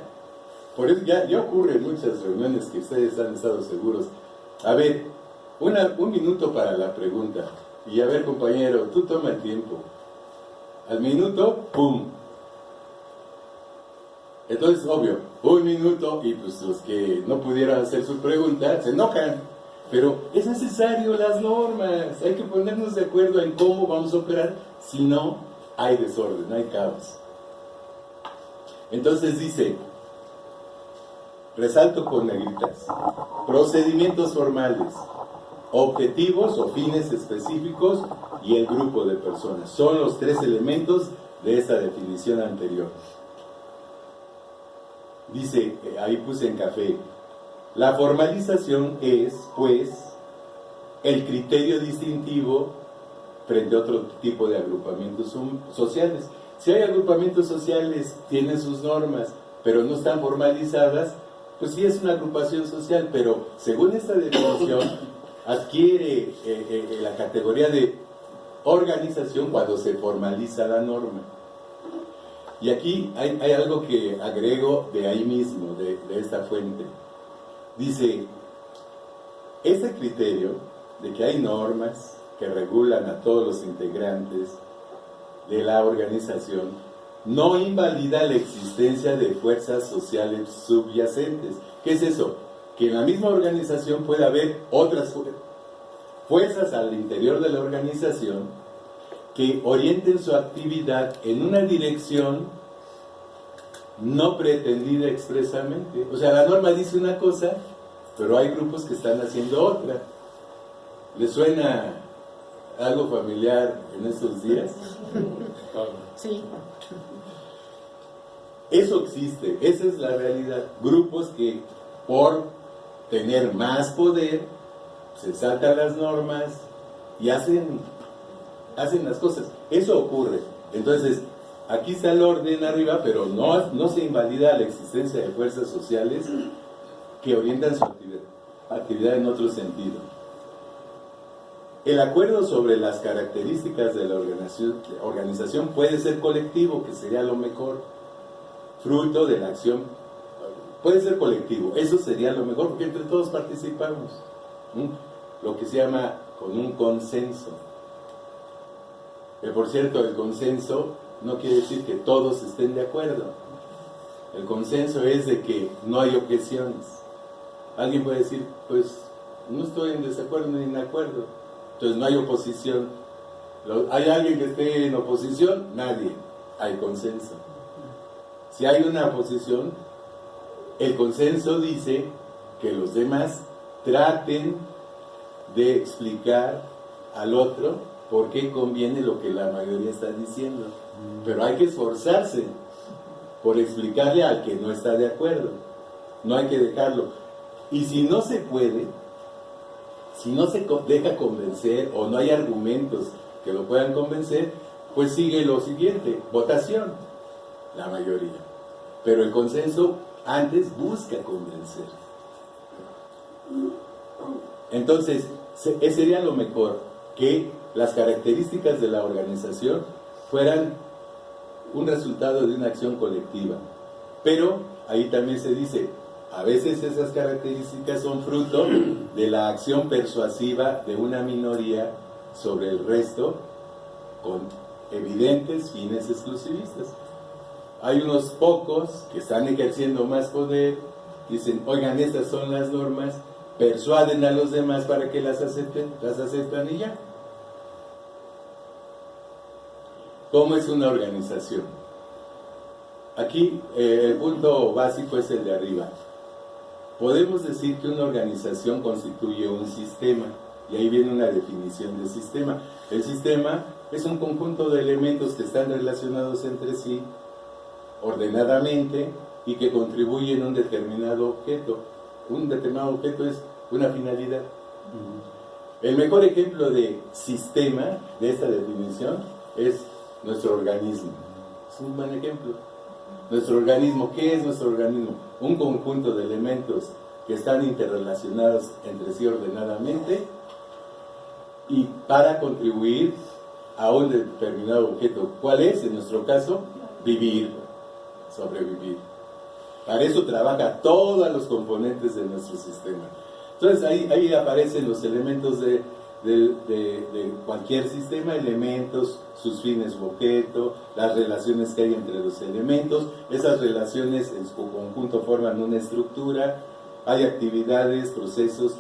por eso ya ocurre en muchas reuniones que ustedes han estado seguros: a ver, un minuto para la pregunta, y a ver, compañero, tú toma el tiempo. Al minuto, ¡pum! Entonces, obvio, un minuto, y pues los que no pudieron hacer su pregunta se enojan. Pero es necesario las normas, hay que ponernos de acuerdo en cómo vamos a operar, si no, hay desorden, hay caos. Entonces dice: resalto con negritas, procedimientos formales, objetivos o fines específicos y el grupo de personas. Son los tres elementos de esta definición anterior. Dice, ahí puse en café, la formalización es, pues, el criterio distintivo frente a otro tipo de agrupamientos sociales. Si hay agrupamientos sociales, tienen sus normas, pero no están formalizadas, pues sí es una agrupación social, pero según esta definición, adquiere la categoría de organización cuando se formaliza la norma. Y aquí hay algo que agrego de ahí mismo, de esta fuente. Dice, ese criterio de que hay normas que regulan a todos los integrantes de la organización no invalida la existencia de fuerzas sociales subyacentes. ¿Qué es eso? Que en la misma organización puede haber otras fuerzas al interior de la organización que orienten su actividad en una dirección no pretendida expresamente. O sea, la norma dice una cosa, pero hay grupos que están haciendo otra. ¿Les suena algo familiar en estos días?
Sí.
Eso existe, esa es la realidad. Grupos que por tener más poder se saltan las normas y hacen las cosas. Eso ocurre. Entonces, aquí está el orden arriba, pero no se invalida la existencia de fuerzas sociales que orientan su actividad en otro sentido. El acuerdo sobre las características de la organización puede ser colectivo, que sería lo mejor, fruto de la acción. Puede ser colectivo, eso sería lo mejor, porque entre todos participamos. Lo que se llama con un consenso. Que por cierto, el consenso no quiere decir que todos estén de acuerdo. El consenso es de que no hay objeciones. Alguien puede decir, pues no estoy en desacuerdo ni en acuerdo. Entonces no hay oposición. ¿Hay alguien que esté en oposición? Nadie. Hay consenso. Si hay una oposición, el consenso dice que los demás traten de explicar al otro por qué conviene lo que la mayoría está diciendo. Pero hay que esforzarse por explicarle al que no está de acuerdo. No hay que dejarlo. Y si no se puede, si no se deja convencer o no hay argumentos que lo puedan convencer, pues sigue lo siguiente, votación, la mayoría. Pero el consenso antes busca convencer. Entonces, sería lo mejor que las características de la organización fueran un resultado de una acción colectiva. Pero ahí también se dice, a veces esas características son fruto de la acción persuasiva de una minoría sobre el resto con evidentes fines exclusivistas. Hay unos pocos que están ejerciendo más poder, dicen, oigan, estas son las normas, persuaden a los demás para que las aceptan y ya. ¿Cómo es una organización? Aquí el punto básico es el de arriba. Podemos decir que una organización constituye un sistema, y ahí viene una definición de sistema. El sistema es un conjunto de elementos que están relacionados entre sí, ordenadamente, y que contribuyen a un determinado objeto. Un determinado objeto es una finalidad. El mejor ejemplo de sistema de esta definición es nuestro organismo. Es un buen ejemplo. Nuestro organismo, ¿qué es nuestro organismo? Un conjunto de elementos que están interrelacionados entre sí ordenadamente y para contribuir a un determinado objeto. ¿Cuál es? En nuestro caso, vivir, sobrevivir. Para eso trabaja todos los componentes de nuestro sistema. Entonces ahí aparecen los elementos de cualquier sistema, elementos, sus fines u objeto, las relaciones que hay entre los elementos. Esas relaciones en su conjunto forman una estructura, hay actividades, procesos,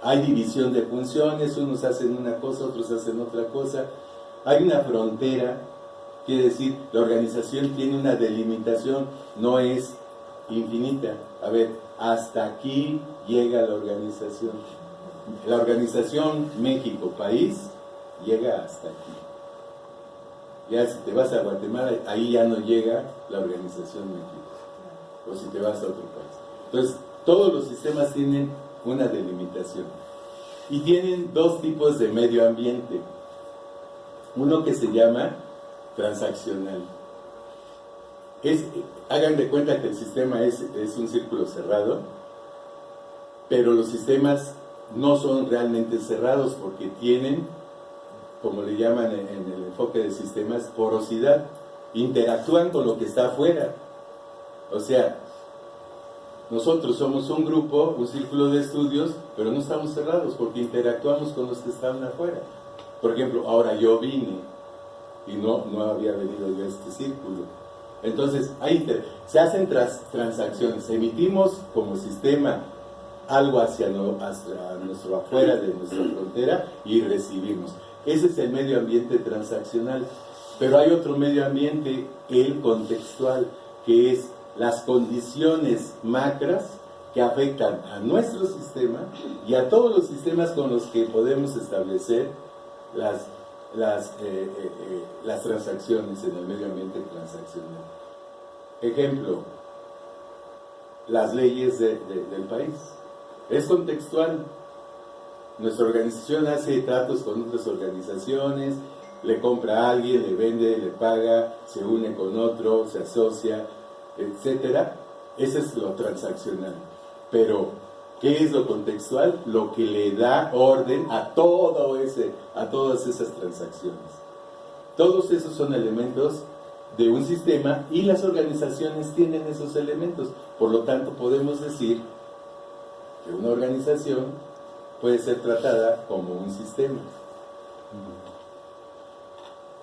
hay división de funciones, unos hacen una cosa, otros hacen otra cosa. Hay una frontera, quiere decir, la organización tiene una delimitación, no es infinita. A ver, hasta aquí llega la organización. La organización México País llega hasta aquí. Ya si te vas a Guatemala, ahí ya no llega la organización México. O si te vas a otro país. Entonces, todos los sistemas tienen una delimitación. Y tienen dos tipos de medio ambiente. Uno que se llama transaccional. Hagan de cuenta que el sistema es un círculo cerrado, pero los sistemas no son realmente cerrados porque tienen, como le llaman en el enfoque de sistemas, porosidad. Interactúan con lo que está afuera. O sea, nosotros somos un grupo, un círculo de estudios, pero no estamos cerrados porque interactuamos con los que están afuera. Por ejemplo, ahora yo vine y no había venido yo a este círculo. Entonces, se hacen transacciones, emitimos como sistema algo hacia nuestro afuera de nuestra frontera y recibimos. Ese es el medio ambiente transaccional. Pero hay otro medio ambiente, el contextual, que es las condiciones macras que afectan a nuestro sistema y a todos los sistemas con los que podemos establecer las transacciones en el medio ambiente transaccional. Ejemplo, las leyes del país. Es contextual. Nuestra organización hace tratos con otras organizaciones, le compra a alguien, le vende, le paga, se une con otro, se asocia, etcétera. Ese es lo transaccional. Pero, ¿qué es lo contextual? Lo que le da orden a todas esas transacciones. Todos esos son elementos de un sistema y las organizaciones tienen esos elementos. Por lo tanto, podemos decir que una organización puede ser tratada como un sistema.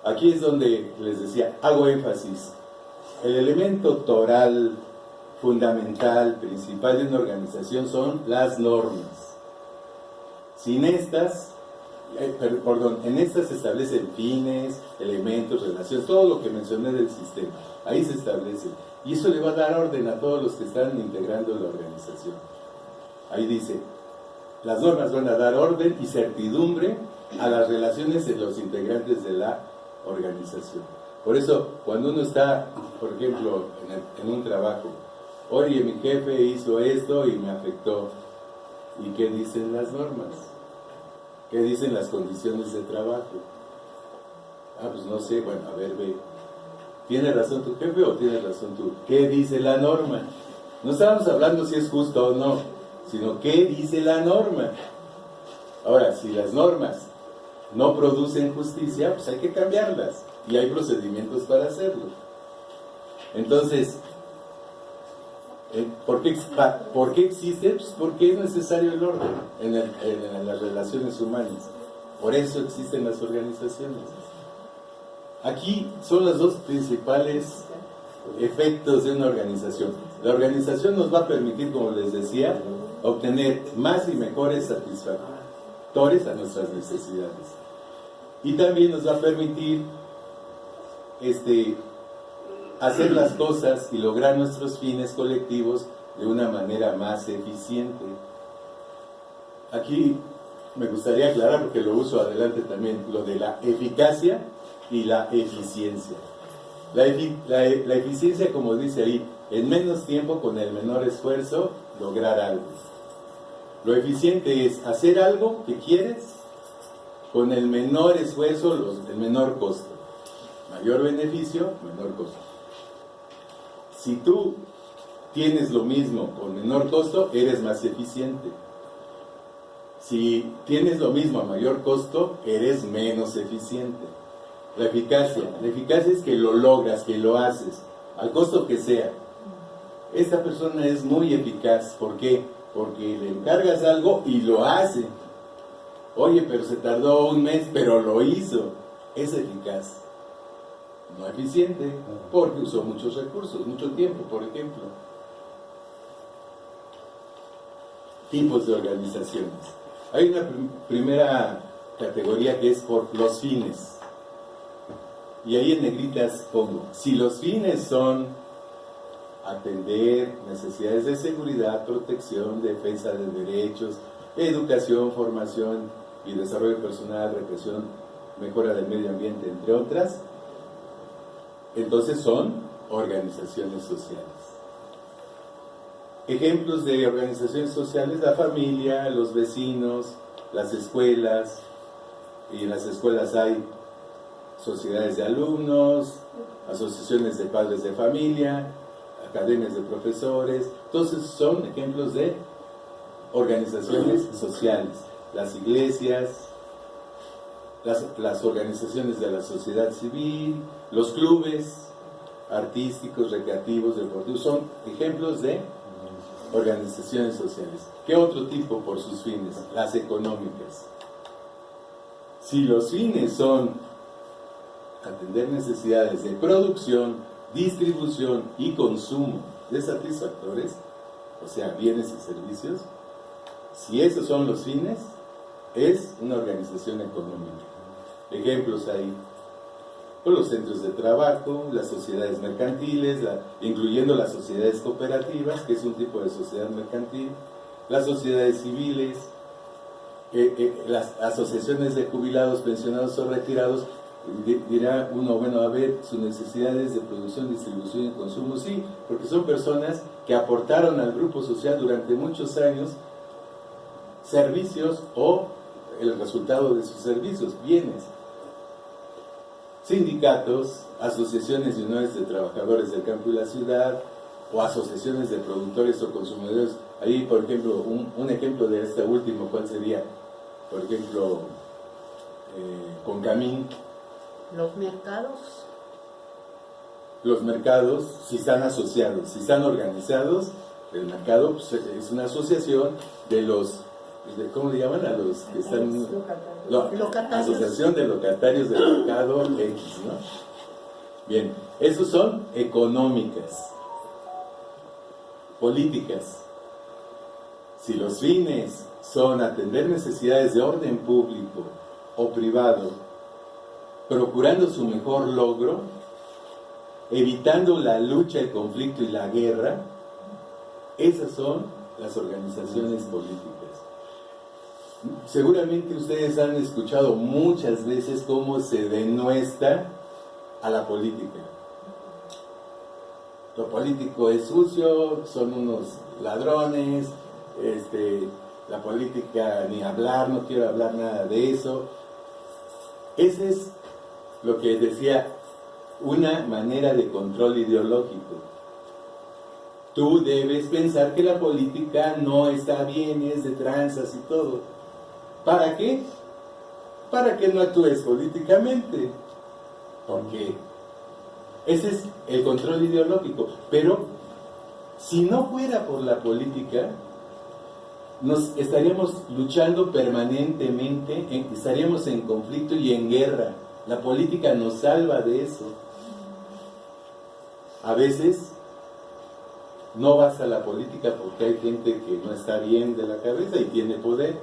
Aquí es donde les decía, hago énfasis. El elemento toral, fundamental, principal de una organización son las normas. Sin estas, en estas se establecen fines, elementos, relaciones, todo lo que mencioné del sistema. Ahí se establece. Y eso le va a dar orden a todos los que están integrando la organización. Ahí dice, las normas van a dar orden y certidumbre a las relaciones de los integrantes de la organización. Por eso, cuando uno está, por ejemplo, en un trabajo, oye, mi jefe hizo esto y me afectó. ¿Y qué dicen las normas? ¿Qué dicen las condiciones de trabajo? Pues no sé, bueno, a ver, ve. ¿Tiene razón tu jefe o tiene razón tú? ¿Qué dice la norma? No estamos hablando si es justo o no, sino qué dice la norma. Ahora, si las normas no producen justicia, pues hay que cambiarlas. Y hay procedimientos para hacerlo. Entonces, ¿por qué existe? Pues porque es necesario el orden en las relaciones humanas. Por eso existen las organizaciones. Aquí son los dos principales efectos de una organización. La organización nos va a permitir, como les decía, obtener más y mejores satisfactores a nuestras necesidades. Y también nos va a permitir hacer las cosas y lograr nuestros fines colectivos de una manera más eficiente. Aquí me gustaría aclarar, porque lo uso adelante también, lo de la eficacia y la eficiencia. La eficiencia, como dice ahí, en menos tiempo, con el menor esfuerzo, lograr algo. Lo eficiente es hacer algo que quieres con el menor esfuerzo, el menor costo. Mayor beneficio, menor costo. Si tú tienes lo mismo con menor costo, eres más eficiente. Si tienes lo mismo a mayor costo, eres menos eficiente. La eficacia es que lo logras, que lo haces, al costo que sea. Esta persona es muy eficaz. ¿Por qué? Porque le encargas algo y lo hace. Oye, pero se tardó un mes, pero lo hizo. Es eficaz. No eficiente, porque usó muchos recursos, mucho tiempo, por ejemplo. Tipos de organizaciones. Hay una primera categoría que es por los fines. Y ahí en negritas pongo, si los fines son atender necesidades de seguridad, protección, defensa de derechos, educación, formación y desarrollo personal, represión, mejora del medio ambiente, entre otras. Entonces son organizaciones sociales. Ejemplos de organizaciones sociales: la familia, los vecinos, las escuelas, y en las escuelas hay sociedades de alumnos, asociaciones de padres de familia, academias de profesores. Entonces son ejemplos de organizaciones sociales. Las iglesias, las organizaciones de la sociedad civil, los clubes artísticos, recreativos, deportivos, son ejemplos de organizaciones sociales. ¿Qué otro tipo por sus fines? Las económicas. Si los fines son atender necesidades de producción, distribución y consumo de satisfactores, o sea, bienes y servicios, si esos son los fines, es una organización económica. Ejemplos ahí: por los centros de trabajo, las sociedades mercantiles, incluyendo las sociedades cooperativas, que es un tipo de sociedad mercantil, las sociedades civiles, las asociaciones de jubilados, pensionados o retirados. Dirá uno, bueno, a ver, sus necesidades de producción, distribución y consumo, sí, porque son personas que aportaron al grupo social durante muchos años servicios o el resultado de sus servicios, bienes. Sindicatos, asociaciones y unidades de trabajadores del campo y la ciudad, o asociaciones de productores o consumidores. Ahí, por ejemplo, un ejemplo de este último, ¿cuál sería? Por ejemplo, Concamín.
Los mercados.
Los mercados, si están asociados, si están organizados, el mercado pues, es una asociación de los, ¿cómo le llaman? A los que están...
Locatarios.
Asociación de locatarios del mercado X, ¿no? Bien, esos son económicas. Políticas. Si los fines son atender necesidades de orden público o privado, procurando su mejor logro, evitando la lucha, el conflicto y la guerra, esas son las organizaciones políticas. Seguramente ustedes han escuchado muchas veces cómo se denuestra a la política. Lo político es sucio, son unos ladrones, la política ni hablar, no quiero hablar nada de eso. Ese es lo que decía, una manera de control ideológico. Tú debes pensar que la política no está bien, es de tranzas y todo. ¿Para qué? Para que no actúes políticamente. Porque ese es el control ideológico. Pero si no fuera por la política, nos estaríamos luchando permanentemente, estaríamos en conflicto y en guerra. La política nos salva de eso. A veces no vas a la política porque hay gente que no está bien de la cabeza y tiene poder.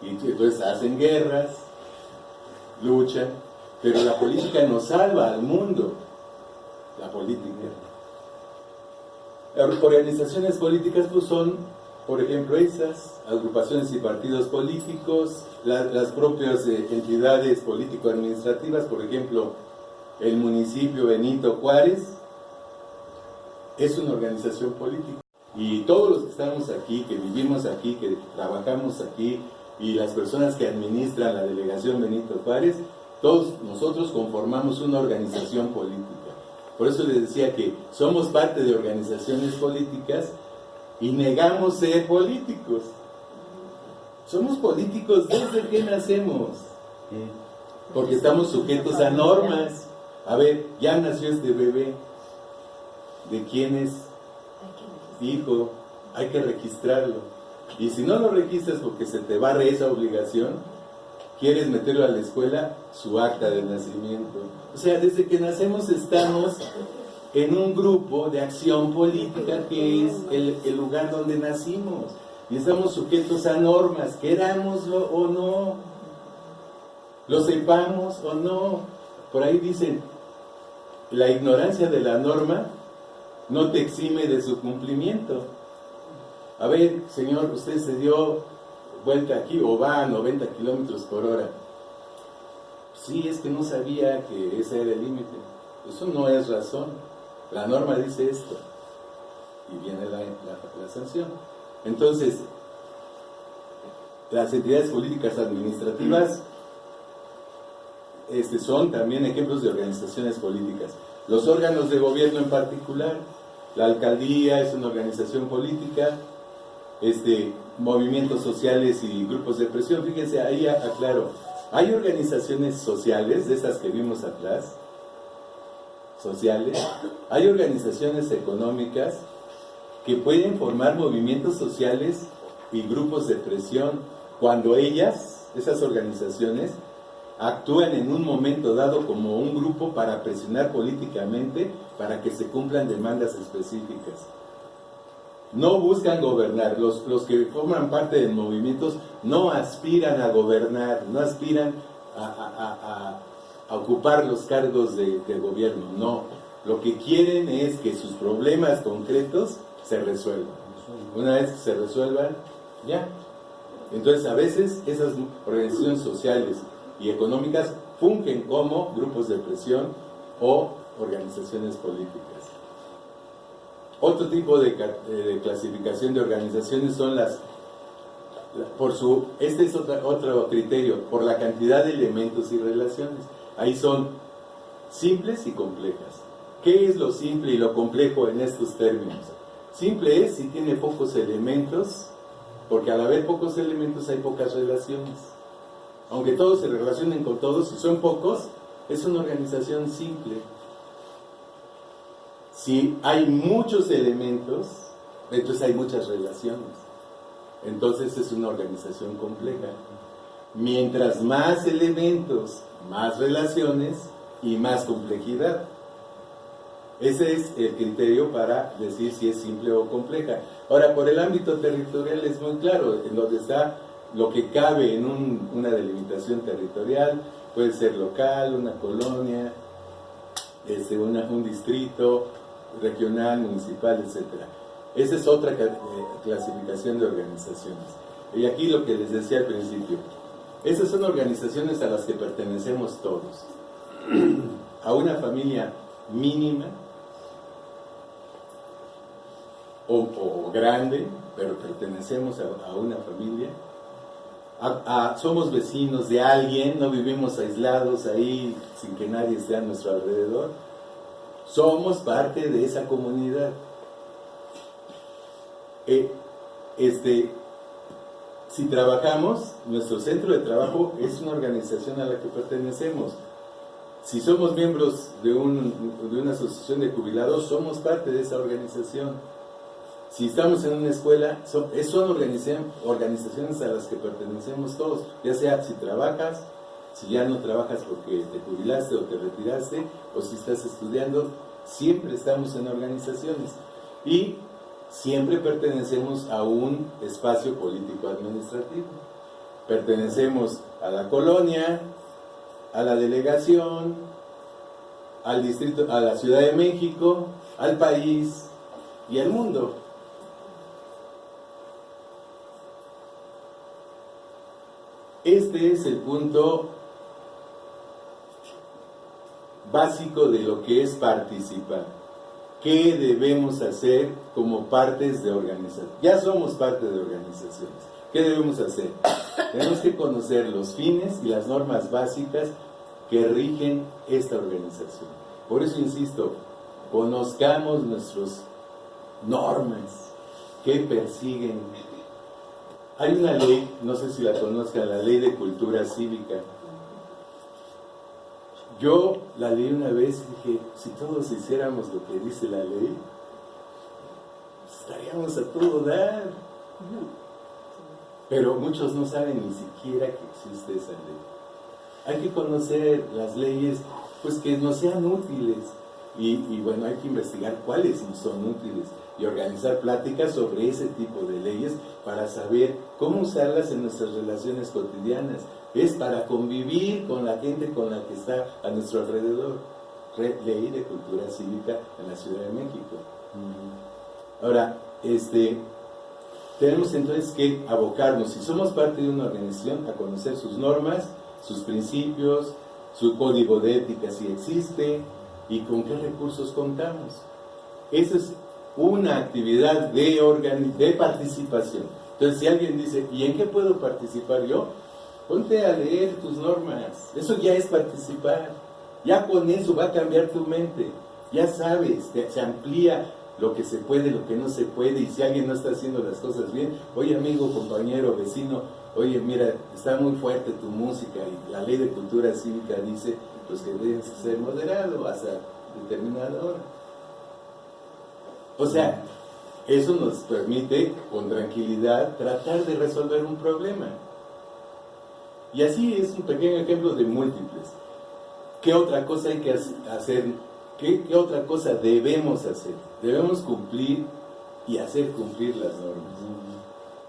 Y entonces hacen guerras, luchan, pero la política nos salva al mundo. La política. Las organizaciones políticas pues son, por ejemplo, esas agrupaciones y partidos políticos, las propias entidades político-administrativas, por ejemplo, el municipio Benito Juárez es una organización política. Y todos los que estamos aquí, que vivimos aquí, que trabajamos aquí, y las personas que administran la delegación Benito Juárez, todos nosotros conformamos una organización política. Por eso les decía que somos parte de organizaciones políticas y negamos ser políticos. Somos políticos desde que nacemos, porque estamos sujetos a normas. A ver, ya nació este bebé, ¿de quién es hijo? Hay que registrarlo. Y si no lo registras porque se te barre esa obligación, quieres meterlo a la escuela, su acta de nacimiento. O sea, desde que nacemos estamos en un grupo de acción política que es el lugar donde nacimos. Y estamos sujetos a normas, querámoslo o no, lo sepamos o no. Por ahí dicen, la ignorancia de la norma no te exime de su cumplimiento. A ver, señor, usted se dio vuelta aquí o va a 90 kilómetros por hora. Sí, es que no sabía que ese era el límite. Eso no es razón. La norma dice esto. Y viene la sanción. Entonces, las entidades políticas administrativas son también ejemplos de organizaciones políticas. Los órganos de gobierno en particular, la alcaldía es una organización política, movimientos sociales y grupos de presión. Fíjense, ahí aclaro, hay organizaciones sociales, de estas que vimos atrás, sociales, hay organizaciones económicas que pueden formar movimientos sociales y grupos de presión cuando esas organizaciones, actúan en un momento dado como un grupo para presionar políticamente para que se cumplan demandas específicas. No buscan gobernar. Los que forman parte de movimientos no aspiran a gobernar, no aspiran a ocupar los cargos de gobierno, no. Lo que quieren es que sus problemas concretos se resuelvan. Una vez que se resuelvan, ya. Entonces, a veces esas organizaciones sociales y económicas fungen como grupos de presión o organizaciones políticas. Otro tipo de clasificación de organizaciones son este es otro criterio, por la cantidad de elementos y relaciones. Ahí son simples y complejas. ¿Qué es lo simple y lo complejo en estos términos? Simple es si tiene pocos elementos, porque al haber pocos elementos hay pocas relaciones. Aunque todos se relacionen con todos, si son pocos, es una organización simple. Si hay muchos elementos, entonces hay muchas relaciones. Entonces es una organización compleja. Mientras más elementos, más relaciones y más complejidad. Ese es el criterio para decir si es simple o compleja. Ahora, por el ámbito territorial es muy claro, en donde está lo que cabe en una delimitación territorial, puede ser local, una colonia, un distrito, regional, municipal, etc. Esa es otra clasificación de organizaciones. Y aquí lo que les decía al principio, esas son organizaciones a las que pertenecemos todos. A una familia mínima o grande, pero pertenecemos a una familia. Somos vecinos de alguien, no vivimos aislados ahí sin que nadie esté a nuestro alrededor. Somos parte de esa comunidad. Si trabajamos, nuestro centro de trabajo es una organización a la que pertenecemos. Si somos miembros de una asociación de jubilados, somos parte de esa organización. Si estamos en una escuela, son organizaciones a las que pertenecemos todos, ya sea si trabajas, si ya no trabajas porque te jubilaste o te retiraste, o si estás estudiando, siempre estamos en organizaciones. Y siempre pertenecemos a un espacio político administrativo. Pertenecemos a la colonia, a la delegación, al distrito, a la Ciudad de México, al país y al mundo. Este es el punto básico de lo que es participar. ¿Qué debemos hacer como partes de organización? Ya somos parte de organizaciones. ¿Qué debemos hacer? Tenemos que conocer los fines y las normas básicas que rigen esta organización. Por eso insisto, conozcamos nuestras normas que persiguen. Hay una ley, no sé si la conozcan, la Ley de Cultura Cívica. Yo la leí una vez y dije, si todos hiciéramos lo que dice la ley, estaríamos a todo dar. Pero muchos no saben ni siquiera que existe esa ley. Hay que conocer las leyes, pues que nos sean útiles. Y bueno, hay que investigar cuáles nos son útiles y organizar pláticas sobre ese tipo de leyes para saber cómo usarlas en nuestras relaciones cotidianas. Es para convivir con la gente con la que está a nuestro alrededor. ley de cultura cívica en la Ciudad de México. Ahora, tenemos entonces que abocarnos, si somos parte de una organización, a conocer sus normas, sus principios, su código de ética si existe, y con qué recursos contamos. Esa es una actividad de participación. Entonces, si alguien dice, ¿y en qué puedo participar yo? Ponte a leer tus normas. Eso ya es participar. Ya con eso va a cambiar tu mente. Ya sabes, se amplía lo que se puede, lo que no se puede, y si alguien no está haciendo las cosas bien, oye amigo, compañero, vecino, oye mira, está muy fuerte tu música, y la ley de cultura cívica dice pues que debes ser moderado hasta determinada hora. O sea, eso nos permite con tranquilidad tratar de resolver un problema. Y así es un pequeño ejemplo de múltiples. ¿Qué otra cosa hay que hacer? ¿Qué otra cosa debemos hacer? Debemos cumplir y hacer cumplir las normas.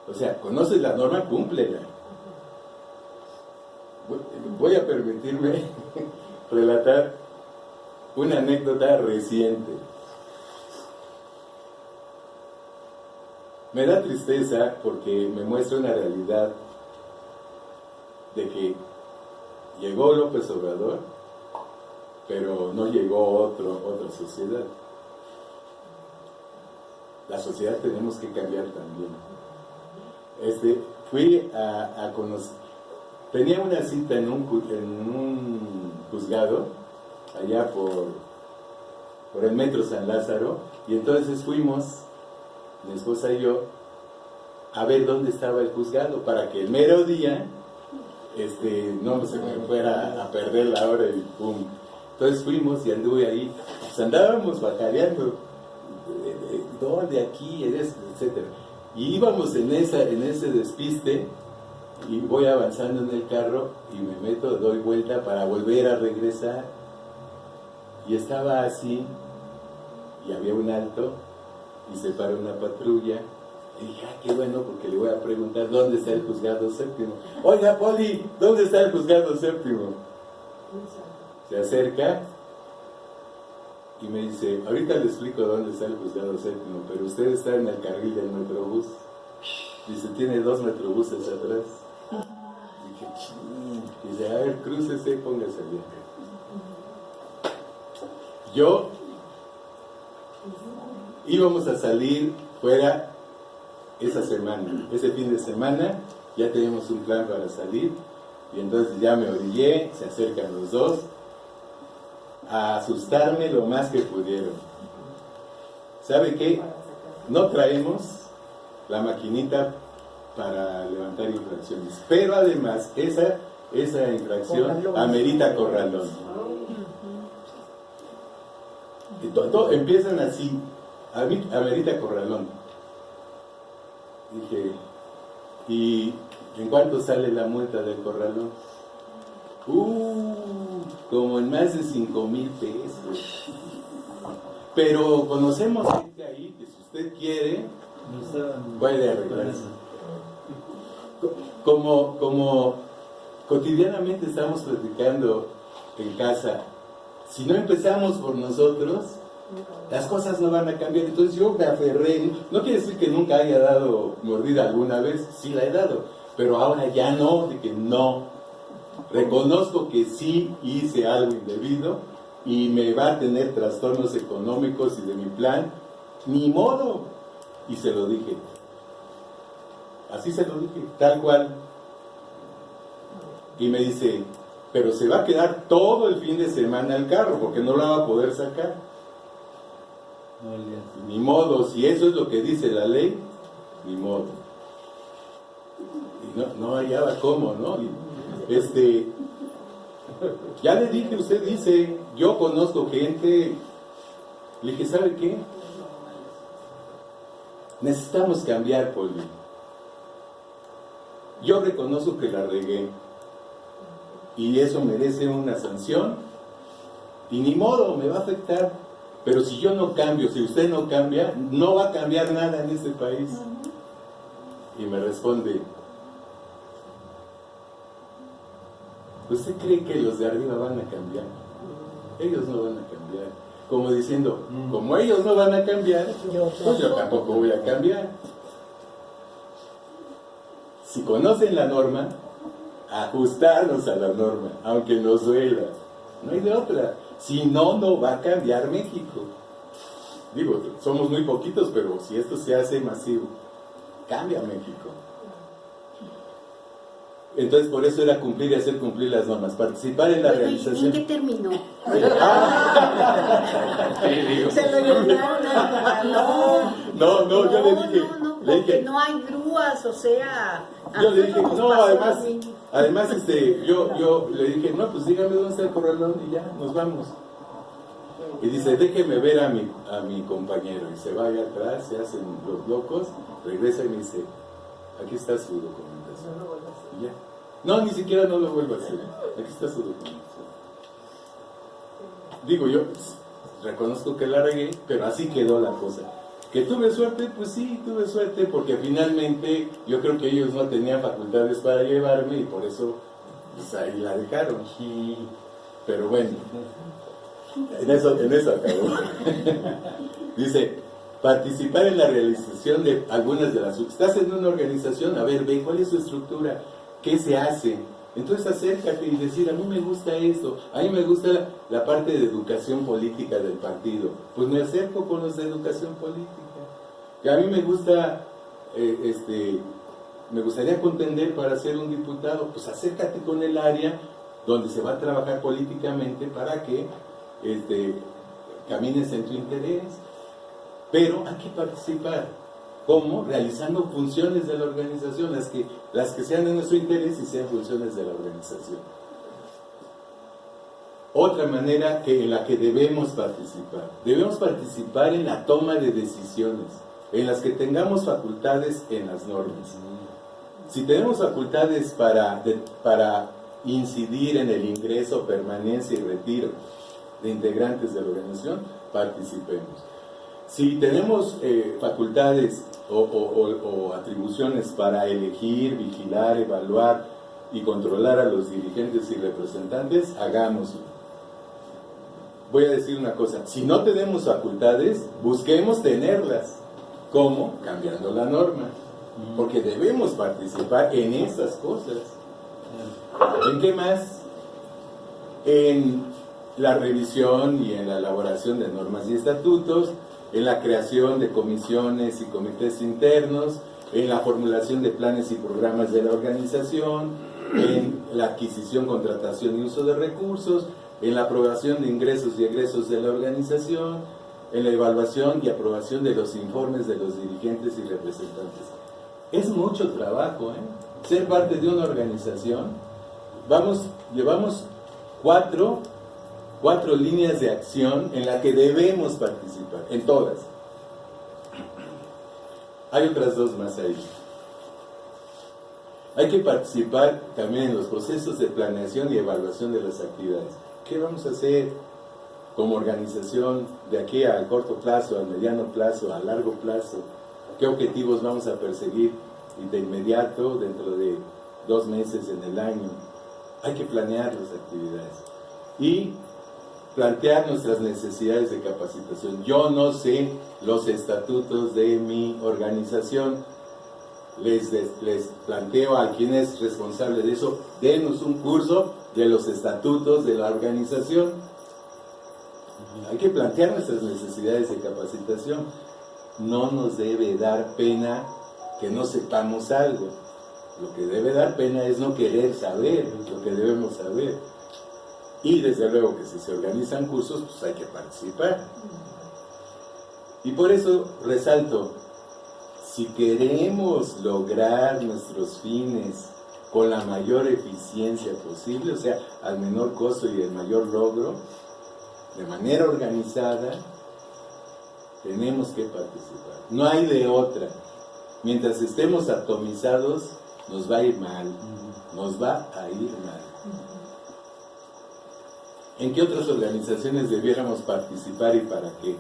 O sea, conoces la norma, cúmplela. Voy a permitirme relatar una anécdota reciente. Me da tristeza porque me muestra una realidad de que llegó López Obrador, pero no llegó otra sociedad. La sociedad tenemos que cambiar también. Fui a conocer, tenía una cita en un juzgado, allá por el Metro San Lázaro, y entonces fuimos, mi esposa y yo, a ver dónde estaba el juzgado, para que el mero día no se me fuera a perder la hora y pum. Entonces fuimos y anduve ahí, pues andábamos batalhando, ¿dónde? Aquí, etcétera. Y íbamos en ese despiste, y voy avanzando en el carro, y me meto, doy vuelta para volver a regresar, y estaba así, y había un alto, y se para una patrulla, y dije, qué bueno, porque le voy a preguntar dónde está el juzgado séptimo. Oiga, Poli, ¿dónde está el juzgado séptimo? Se acerca y me dice, ahorita le explico dónde está el juzgado séptimo, pero usted está en el carril del metrobús. Dice, tiene 2 metrobuses atrás. Dije, ching. Dice, a ver, crúcese, póngase bien. Yo íbamos a salir fuera esa semana, ese fin de semana, ya teníamos un plan para salir, y entonces ya me orillé, se acercan los dos, a asustarme lo más que pudieron. ¿Sabe qué? No traemos la maquinita para levantar infracciones, pero además esa infracción amerita corralón. Y todo empiezan así, amerita corralón. Dije, ¿y en cuánto sale la multa del corralón? Como en más de 5,000 pesos. Pero conocemos gente ahí que si usted quiere, puede arreglarse. Como cotidianamente estamos platicando en casa, si no empezamos por nosotros, las cosas no van a cambiar. Entonces yo me aferré, no quiere decir que nunca haya dado mordida alguna vez, sí la he dado, pero ahora ya no, de que no. Reconozco que sí hice algo indebido y me va a tener trastornos económicos y de mi plan, ni modo. Y se lo dije. Así se lo dije, tal cual. Y me dice, pero se va a quedar todo el fin de semana el carro, porque no la va a poder sacar. Ni modo, si eso es lo que dice la ley, ni modo. Y no hallaba cómo, ¿no? Ya le dije, usted dice, yo conozco gente. Le dije, ¿sabe qué? Necesitamos cambiar, Poli. Yo reconozco que la regué y eso merece una sanción y ni modo, me va a afectar, pero si yo no cambio, si usted no cambia, no va a cambiar nada en este país. Y me responde, ¿usted cree que los de arriba van a cambiar? Ellos no van a cambiar. cambiar. Como diciendo, como ellos no van a cambiar, pues yo tampoco voy a cambiar. Si conocen la norma, ajustarnos a la norma, aunque nos duela. No hay de otra. Si no, no va a cambiar México. Digo, somos muy poquitos, pero si esto se hace masivo, cambia México. Entonces, por eso era cumplir y hacer cumplir las normas, participar en la realización.
¿En qué terminó?
Se lo llevaron
No, yo le dije,
No,
le
porque
dije,
no hay grúas, o sea...
yo le dije,
nosotros
no,
nos pasó
además,
así.
yo le dije, no, pues dígame dónde está el corralón y ya, nos vamos. Y dice, déjeme ver a mi compañero. Y se va allá atrás, se hacen los locos, regresa y me dice, aquí está su documentación. Y ya. No, ni siquiera no lo vuelvo a hacer. Aquí está su documentación. Digo yo, reconozco que la regué, pero así quedó la cosa. ¿Que tuve suerte? Pues sí, tuve suerte, porque finalmente yo creo que ellos no tenían facultades para llevarme y por eso pues ahí la dejaron. Pero bueno, en eso acabó. Dice, participar en la realización de algunas de las... Estás en una organización, a ver, ve cuál es su estructura, qué se hace. Entonces acércate y decir, a mí me gusta esto, a mí me gusta la parte de educación política del partido. Pues me acerco con los de educación política. Que a mí me gusta, me gustaría contender para ser un diputado. Pues acércate con el área donde se va a trabajar políticamente para que camines en tu interés. Pero hay que participar. ¿Cómo? Realizando funciones de la organización, las que sean de nuestro interés y sean funciones de la organización. Otra manera en la que debemos participar en la toma de decisiones, en las que tengamos facultades en las normas. Si tenemos facultades para incidir en el ingreso, permanencia y retiro de integrantes de la organización, participemos. Si tenemos facultades o atribuciones para elegir, vigilar, evaluar y controlar a los dirigentes y representantes, hagámoslo. Voy a decir una cosa, si no tenemos facultades, busquemos tenerlas. ¿Cómo? Cambiando la norma. Porque debemos participar en esas cosas. ¿En qué más? En la revisión y en la elaboración de normas y estatutos, en la creación de comisiones y comités internos, en la formulación de planes y programas de la organización, en la adquisición, contratación y uso de recursos, en la aprobación de ingresos y egresos de la organización, en la evaluación y aprobación de los informes de los dirigentes y representantes. Es mucho trabajo, ¿eh? Ser parte de una organización. Llevamos cuatro líneas de acción en las que debemos participar, en todas. Hay otras dos más ahí. Hay que participar también en los procesos de planeación y evaluación de las actividades. ¿Qué vamos a hacer como organización de aquí al corto plazo, al mediano plazo, a largo plazo? ¿Qué objetivos vamos a perseguir de inmediato, dentro de 2 meses, en el año? Hay que planear las actividades y plantear nuestras necesidades de capacitación. Yo no sé los estatutos de mi organización. Les planteo a quien es responsable de eso, denos un curso de los estatutos de la organización. Hay que plantear nuestras necesidades de capacitación. No nos debe dar pena que no sepamos algo. Lo que debe dar pena es no querer saber lo que debemos saber. Y desde luego que si se organizan cursos, pues hay que participar. Y por eso resalto, si queremos lograr nuestros fines con la mayor eficiencia posible, o sea, al menor costo y el mayor logro, de manera organizada, tenemos que participar. No hay de otra. Mientras estemos atomizados, nos va a ir mal. Nos va a ir mal. ¿En qué otras organizaciones debiéramos participar y para qué?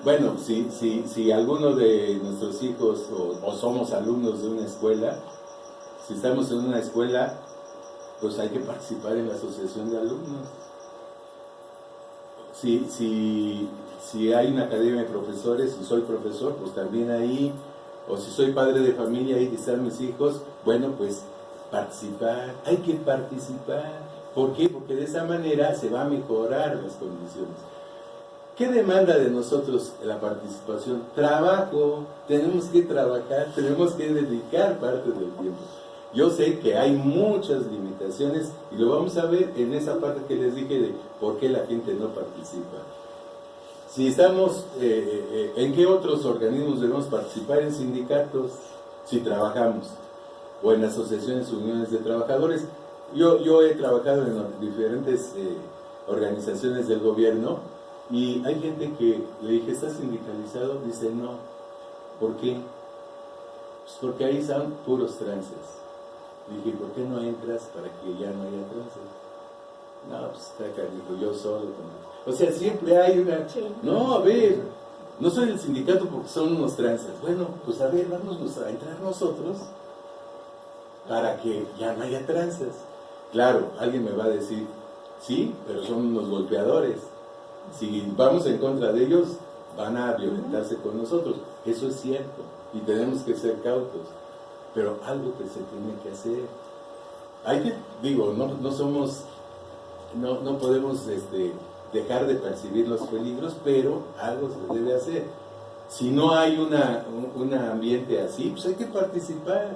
Bueno, si alguno de nuestros hijos o somos alumnos de una escuela, si estamos en una escuela, pues hay que participar en la asociación de alumnos. si hay una academia de profesores, si soy profesor, pues también ahí, o si soy padre de familia, ahí están mis hijos, bueno, pues participar, hay que participar. ¿Por qué? Porque de esa manera se va a mejorar las condiciones. ¿Qué demanda de nosotros la participación? Trabajo, tenemos que trabajar, tenemos que dedicar parte del tiempo. Yo sé que hay muchas limitaciones y lo vamos a ver en esa parte que les dije de por qué la gente no participa. Si estamos, ¿en qué otros organismos debemos participar? En sindicatos, si trabajamos, o en asociaciones, uniones de trabajadores. Yo he trabajado en diferentes organizaciones del gobierno y hay gente que le dije, ¿estás sindicalizado? Dice, no. ¿Por qué? Pues porque ahí son puros trances. Dije, ¿por qué no entras para que ya no haya trances? No, pues está canijo, yo solo. O sea, siempre hay una... No, a ver, no soy el sindicato porque son unos trances. Bueno, pues a ver, vamos a entrar nosotros para que ya no haya trances. Claro, alguien me va a decir, sí, pero son unos golpeadores. Si vamos en contra de ellos, van a violentarse con nosotros. Eso es cierto, y tenemos que ser cautos. Pero algo que se tiene que hacer. Hay que, digo, no somos, no podemos dejar de percibir los peligros, pero algo se debe hacer. Si no hay un ambiente así, pues hay que participar.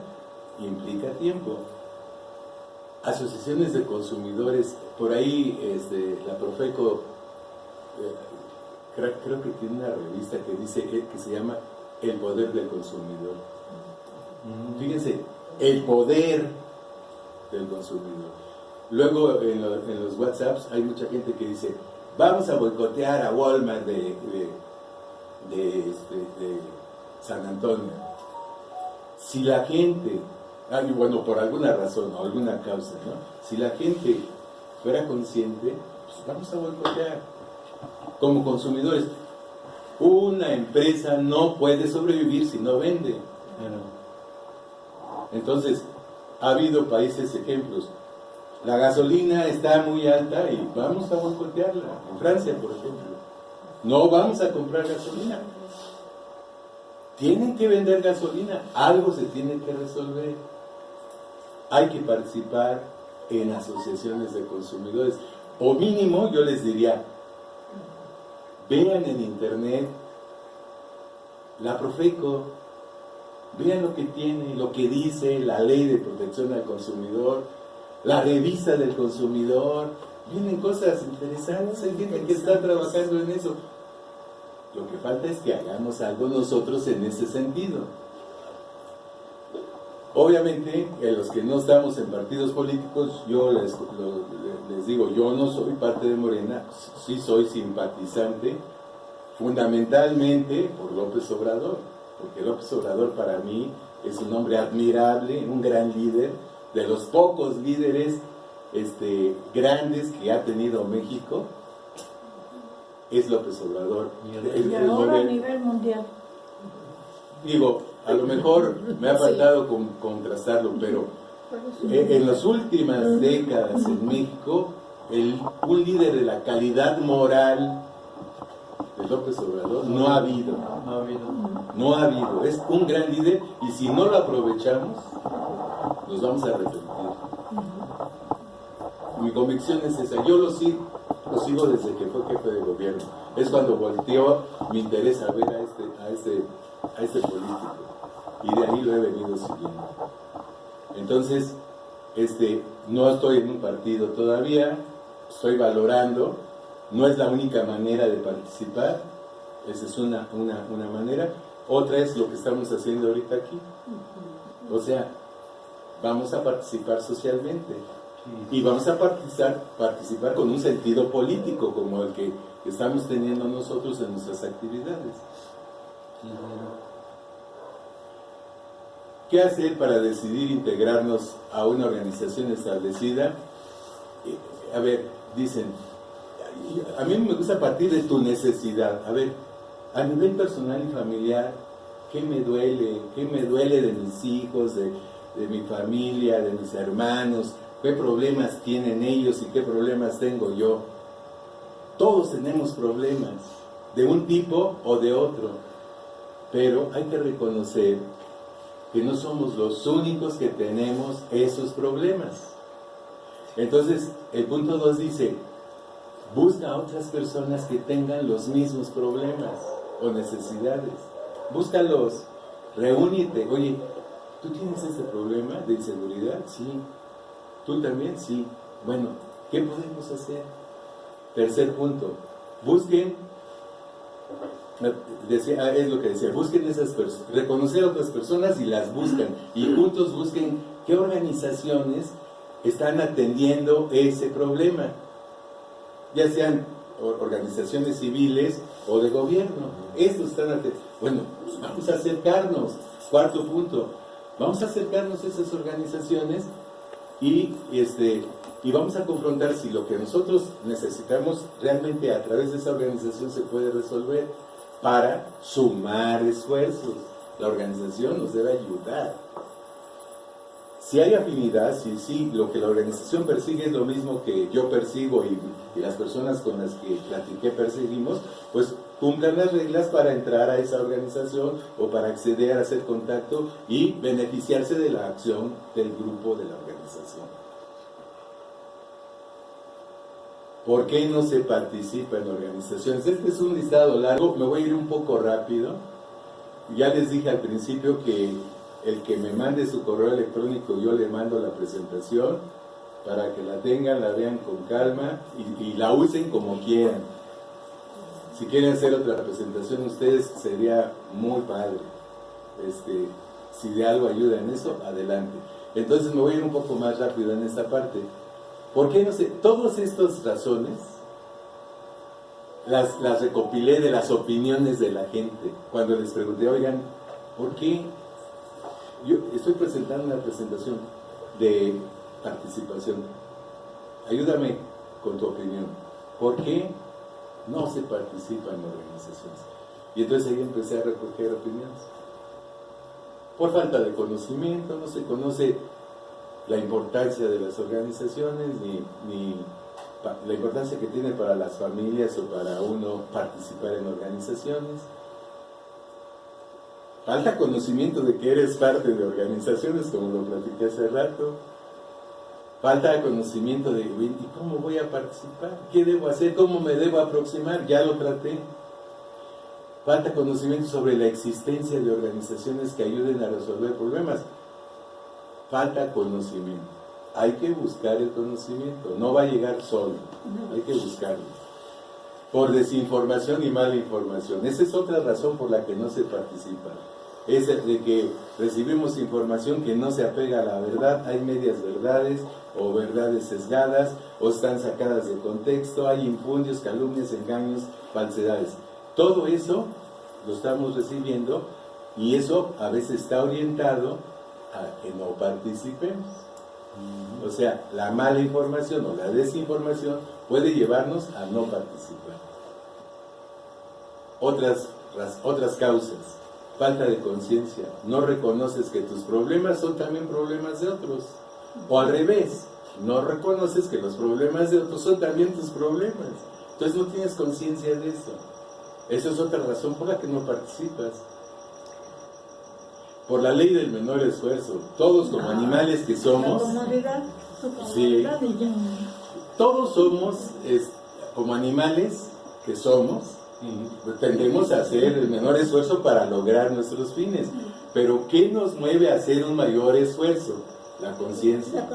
Implica tiempo. Asociaciones de consumidores, por ahí la Profeco creo que tiene una revista que dice que se llama El Poder del Consumidor. Fíjense, el poder del consumidor. Luego en los WhatsApps hay mucha gente que dice, vamos a boicotear a Walmart de San Antonio. Si la gente, y bueno, por alguna razón o alguna causa, ¿no? Si la gente fuera consciente, pues vamos a boicotear. Como consumidores, una empresa no puede sobrevivir si no vende. Entonces, ha habido países, ejemplos. La gasolina está muy alta y vamos a boicotearla. En Francia, por ejemplo. No vamos a comprar gasolina. Tienen que vender gasolina. Algo se tiene que resolver. Hay que participar en asociaciones de consumidores. O mínimo, yo les diría, vean en internet la Profeco, vean lo que tiene, lo que dice la Ley de Protección al Consumidor, la revista del consumidor, vienen cosas interesantes, hay gente que está trabajando en eso. Lo que falta es que hagamos algo nosotros en ese sentido. Obviamente, los que no estamos en partidos políticos, yo les digo, yo no soy parte de Morena, sí soy simpatizante, fundamentalmente por López Obrador, porque López Obrador para mí es un hombre admirable, un gran líder, de los pocos líderes grandes que ha tenido México, es López Obrador.
Y ahora a nivel mundial.
Digo, a lo mejor me ha faltado contrastarlo, pero en las últimas décadas en México, un líder de la calidad moral de López Obrador no ha habido. No ha habido. Es un gran líder y si no lo aprovechamos, nos vamos a arrepentir. Mi convicción es esa. Yo lo sigo desde que fue jefe de gobierno. Es cuando volteó mi interés a ver a este político. Y de ahí lo he venido siguiendo. Entonces, no estoy en un partido todavía, estoy valorando, no es la única manera de participar, esa es una manera. Otra es lo que estamos haciendo ahorita aquí. O sea, vamos a participar socialmente y vamos a participar con un sentido político como el que estamos teniendo nosotros en nuestras actividades. ¿Qué hacer para decidir integrarnos a una organización establecida? A ver, dicen, a mí me gusta partir de tu necesidad. A ver, a nivel personal y familiar, ¿qué me duele? ¿Qué me duele de mis hijos, de mi familia, de mis hermanos? ¿Qué problemas tienen ellos y qué problemas tengo yo? Todos tenemos problemas, de un tipo o de otro, pero hay que reconocer que no somos los únicos que tenemos esos problemas. Entonces, el punto 2 dice, busca a otras personas que tengan los mismos problemas o necesidades. Búscalos, reúnete. Oye, ¿tú tienes este problema de inseguridad? Sí. ¿Tú también? Sí. Bueno, ¿qué podemos hacer? Tercer punto, busquen, es lo que decía, busquen esas personas, reconocer a otras personas y las buscan, y juntos busquen qué organizaciones están atendiendo ese problema, ya sean organizaciones civiles o de gobierno. Estos están atendiendo. Bueno, pues vamos a acercarnos. Cuarto punto, vamos a acercarnos a esas organizaciones y vamos a confrontar si lo que nosotros necesitamos realmente a través de esa organización se puede resolver, para sumar esfuerzos. La organización nos debe ayudar. Si hay afinidad, si lo que la organización persigue es lo mismo que yo persigo y las personas con las que platiqué perseguimos, pues cumplan las reglas para entrar a esa organización o para acceder a hacer contacto y beneficiarse de la acción del grupo de la organización. ¿Por qué no se participa en organizaciones? Este es un listado largo, me voy a ir un poco rápido. Ya les dije al principio que el que me mande su correo electrónico, yo le mando la presentación para que la tengan, la vean con calma y la usen como quieran. Si quieren hacer otra presentación ustedes, sería muy padre. Si de algo ayuda en eso, adelante. Entonces me voy a ir un poco más rápido en esta parte. ¿Por qué no sé? Todas estas razones las recopilé de las opiniones de la gente. Cuando les pregunté, oigan, ¿por qué? Yo estoy presentando una presentación de participación. Ayúdame con tu opinión. ¿Por qué no se participa en organizaciones? Y entonces ahí empecé a recoger opiniones. Por falta de conocimiento, no se conoce la importancia de las organizaciones, ni la importancia que tiene para las familias o para uno participar en organizaciones. Falta conocimiento de que eres parte de organizaciones, como lo platiqué hace rato. Falta conocimiento de, ¿y cómo voy a participar? ¿Qué debo hacer? ¿Cómo me debo aproximar? Ya lo traté. Falta conocimiento sobre la existencia de organizaciones que ayuden a resolver problemas. Falta conocimiento. Hay que buscar el conocimiento. No va a llegar solo. Hay que buscarlo. Por desinformación y mala información. Esa es otra razón por la que no se participa. Es de que recibimos información que no se apega a la verdad. Hay medias verdades o verdades sesgadas o están sacadas de contexto. Hay infundios, calumnias, engaños, falsedades. Todo eso lo estamos recibiendo y eso a veces está orientado a que no participemos. O sea, la mala información o la desinformación puede llevarnos a no participar. Otras causas. Falta de conciencia. No reconoces que tus problemas son también problemas de otros. O al revés, no reconoces que los problemas de otros son también tus problemas. Entonces no tienes conciencia de eso. Esa es otra razón por la que no participas. Por la ley del menor esfuerzo. Todos como animales que somos, sí, todos somos como animales que somos, tendemos a hacer el menor esfuerzo para lograr nuestros fines. Pero ¿qué nos mueve a hacer un mayor esfuerzo? La conciencia.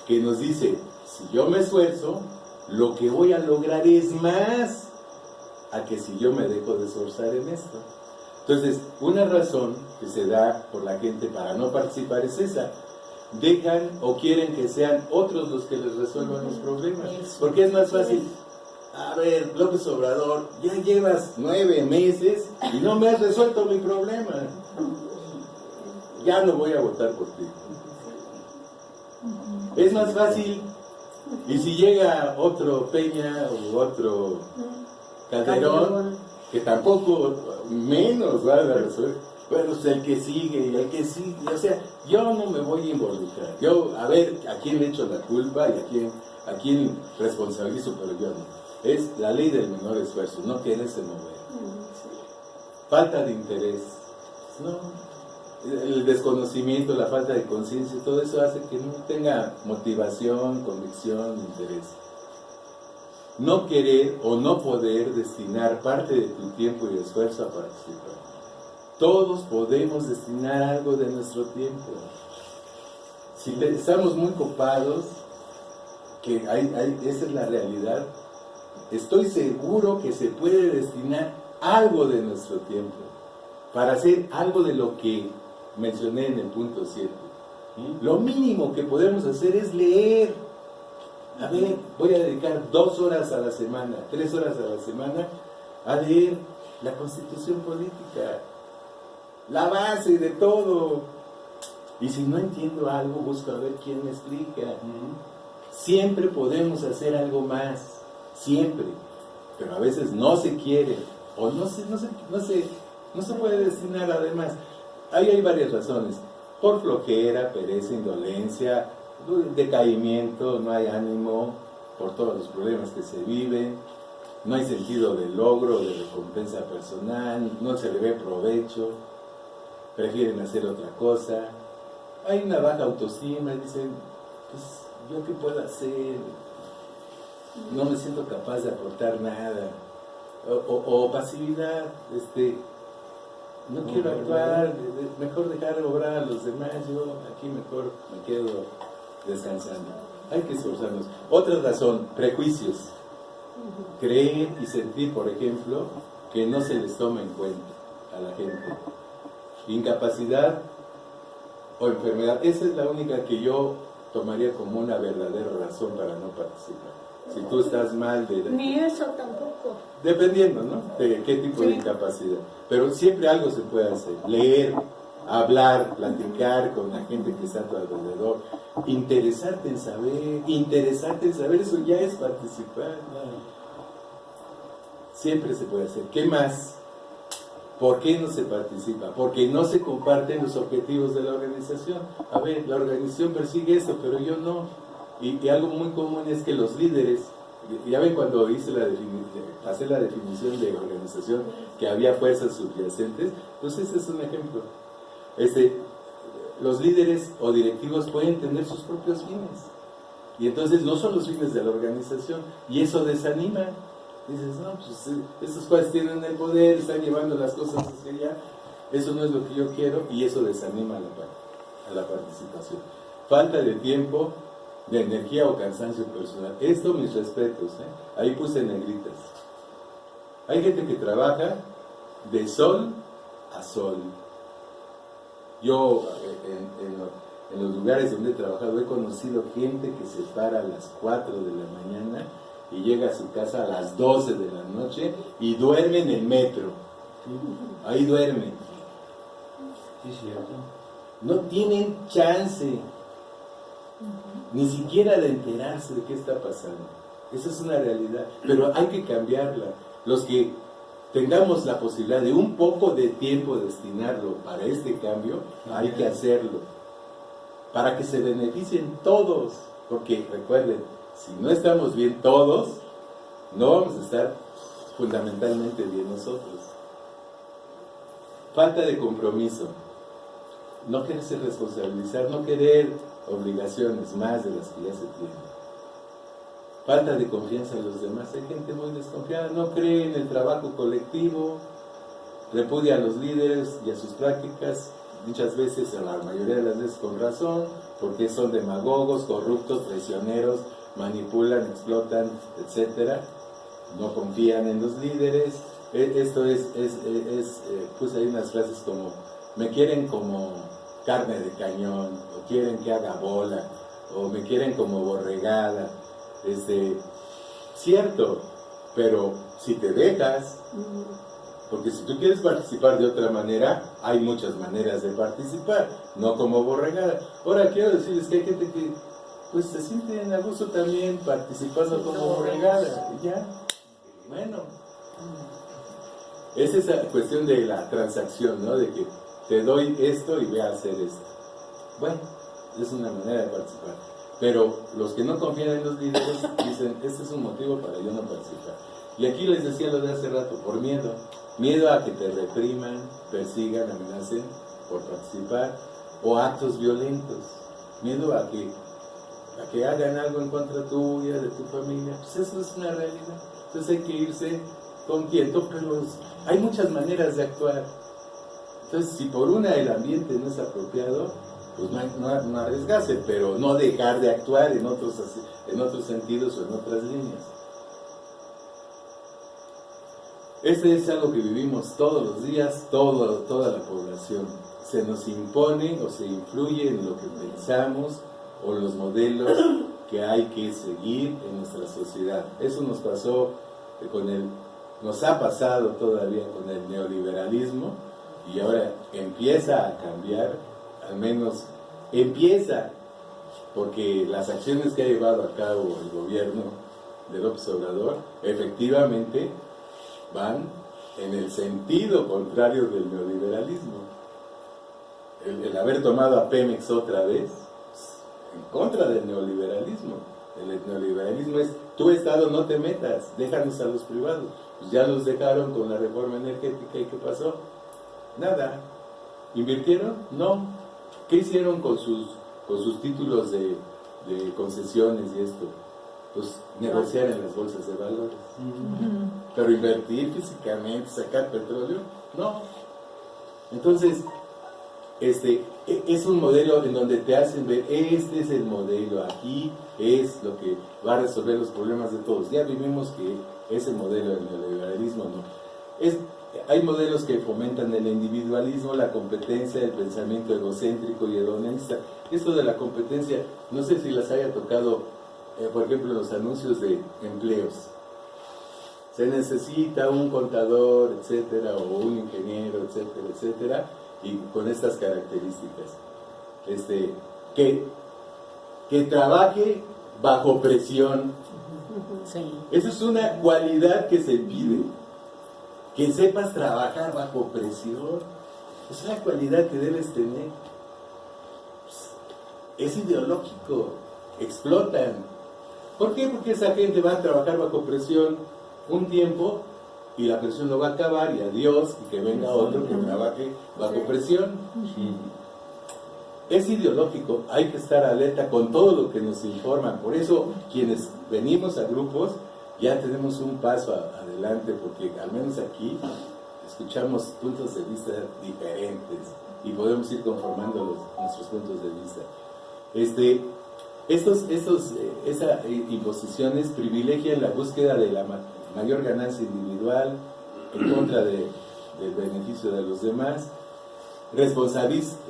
Que nos dice, si yo me esfuerzo, lo que voy a lograr es más a que si yo me dejo de esforzar en esto. Entonces, una razón que se da por la gente para no participar es esa. Dejan o quieren que sean otros los que les resuelvan los problemas. Porque es más fácil. A ver, López Obrador, ya llevas 9 meses y no me has resuelto mi problema. Ya no voy a votar por ti. Es más fácil. Y si llega otro Peña o otro Calderón, que tampoco menos va a resolver, bueno, pues el que sigue y el que sigue, o sea, yo no me voy a involucrar. Yo, a ver, a quién le echo la culpa y a quién responsabilizo, pero yo no. Es la ley del menor esfuerzo, no quererse mover. Falta de interés, ¿no? El desconocimiento, la falta de conciencia, todo eso hace que no tenga motivación, convicción, interés. No querer o no poder destinar parte de tu tiempo y esfuerzo a participar. Todos podemos destinar algo de nuestro tiempo. Si estamos muy copados, que esa es la realidad, estoy seguro que se puede destinar algo de nuestro tiempo para hacer algo de lo que mencioné en el punto 7. Lo mínimo que podemos hacer es leer. A ver, voy a dedicar 2 horas a la semana, 3 horas a la semana a leer la Constitución política, la base de todo. Y si no entiendo algo, busco a ver quién me explica. Siempre podemos hacer algo más, siempre, pero a veces no se quiere o no se puede destinar. Además, ahí hay varias razones: por flojera, pereza, indolencia, decaimiento, no hay ánimo por todos los problemas que se viven, no hay sentido de logro, de recompensa personal, no se le ve provecho, prefieren hacer otra cosa, hay una baja autoestima, dicen, pues, ¿yo qué puedo hacer? No me siento capaz de aportar nada. O pasividad, no quiero actuar, mejor dejar obrar a los demás, yo aquí mejor me quedo descansando. Hay que esforzarnos. Otra razón, prejuicios. Creer y sentir, por ejemplo, que no se les toma en cuenta a la gente. Incapacidad o enfermedad, esa es la única que yo tomaría como una verdadera razón para no participar. Si tú estás mal
Ni eso tampoco.
dependiendo, ¿no?, de qué tipo de incapacidad. Pero siempre algo se puede hacer. Leer, hablar, platicar con la gente que está a tu alrededor, interesarte en saber, eso ya es participar. Siempre se puede hacer. ¿Qué más? ¿Por qué no se participa? Porque no se comparten los objetivos de la organización. A ver, la organización persigue esto, pero yo no. Y algo muy común es que los líderes, ya ven cuando hacer la definición de organización, que había fuerzas subyacentes, pues ese es un ejemplo. Los líderes o directivos pueden tener sus propios fines, y entonces no son los fines de la organización, y eso desanima. Dices, no, pues estos cuales tienen el poder, están llevando las cosas hacia allá, eso no es lo que yo quiero, y eso desanima a la participación. Falta de tiempo, de energía o cansancio personal. Esto, mis respetos, ahí puse negritas. Hay gente que trabaja de sol a sol. Yo en los lugares donde he trabajado he conocido gente que se para a las 4 de la mañana y llega a su casa a las 12 de la noche y duerme en el metro. Ahí duerme.
Sí, cierto.
No tienen chance ni siquiera de enterarse de qué está pasando. Esa es una realidad, pero hay que cambiarla. Los que tengamos la posibilidad de un poco de tiempo destinarlo para este cambio, hay que hacerlo, para que se beneficien todos, porque recuerden, si no estamos bien todos, no vamos a estar fundamentalmente bien nosotros. Falta de compromiso, no quererse responsabilizar, no querer obligaciones más de las que ya se tienen. Falta de confianza en los demás, hay gente muy desconfiada, no cree en el trabajo colectivo, repudia a los líderes y a sus prácticas, muchas veces, a la mayoría de las veces con razón, porque son demagogos, corruptos, traicioneros, manipulan, explotan, etcétera. No confían en los líderes. Esto pues hay unas frases como, me quieren como carne de cañón, o quieren que haga bola, o me quieren como borregada. Cierto, pero si te dejas, porque si tú quieres participar de otra manera, hay muchas maneras de participar, no como borregada. Ahora quiero decirles que hay gente que pues se siente en abuso también participando como borregada, y ya, bueno, es esa cuestión de la transacción, ¿no? De que te doy esto y voy a hacer esto. Bueno, es una manera de participar. Pero los que no confían en los líderes dicen, este es un motivo para yo no participar. Y aquí les decía lo de hace rato, por miedo. Miedo a que te repriman, persigan, amenacen por participar, o actos violentos. Miedo a que hagan algo en contra tuya, de tu familia. Pues eso es una realidad. Entonces hay que irse con tiento, pero hay muchas maneras de actuar. Entonces, si por una el ambiente no es apropiado, pues no arriesgarse, pero no dejar de actuar en otros sentidos o en otras líneas. Este es algo que vivimos todos los días, toda la población. Se nos impone o se influye en lo que pensamos o los modelos que hay que seguir en nuestra sociedad. Eso nos pasó nos ha pasado todavía con el neoliberalismo, y ahora empieza a cambiar, al menos empieza, porque las acciones que ha llevado a cabo el gobierno de López Obrador efectivamente van en el sentido contrario del neoliberalismo. El haber tomado a Pemex otra vez, en contra del neoliberalismo. El neoliberalismo es, tu Estado no te metas, déjanos a los privados. Pues ya los dejaron con la reforma energética, ¿y qué pasó? Nada. ¿Invirtieron? No. ¿Qué hicieron con sus títulos de concesiones y esto? Pues negociar en las bolsas de valores. Pero invertir físicamente, sacar petróleo, no. Entonces, es un modelo en donde te hacen ver, este es el modelo, aquí es lo que va a resolver los problemas de todos. Ya vivimos que ese modelo del neoliberalismo no. Hay modelos que fomentan el individualismo, la competencia, el pensamiento egocéntrico y hedonista. Esto de la competencia, no sé si las haya tocado, por ejemplo, los anuncios de empleos. Se necesita un contador, etcétera, o un ingeniero, etcétera, etcétera, y con estas características. Que trabaje bajo presión.
Sí.
Esa es una cualidad que se pide. Que sepas trabajar bajo presión. Es una cualidad que debes tener. Es ideológico. Explotan. ¿Por qué? Porque esa gente va a trabajar bajo presión un tiempo y la presión no va a acabar, y adiós, y que venga otro que trabaje bajo presión. Es ideológico, hay que estar alerta con todo lo que nos informan. Por eso, quienes venimos a grupos, ya tenemos un paso adelante, porque al menos aquí escuchamos puntos de vista diferentes y podemos ir conformando nuestros puntos de vista. Esas imposiciones privilegian la búsqueda de la mayor ganancia individual en contra del beneficio de los demás.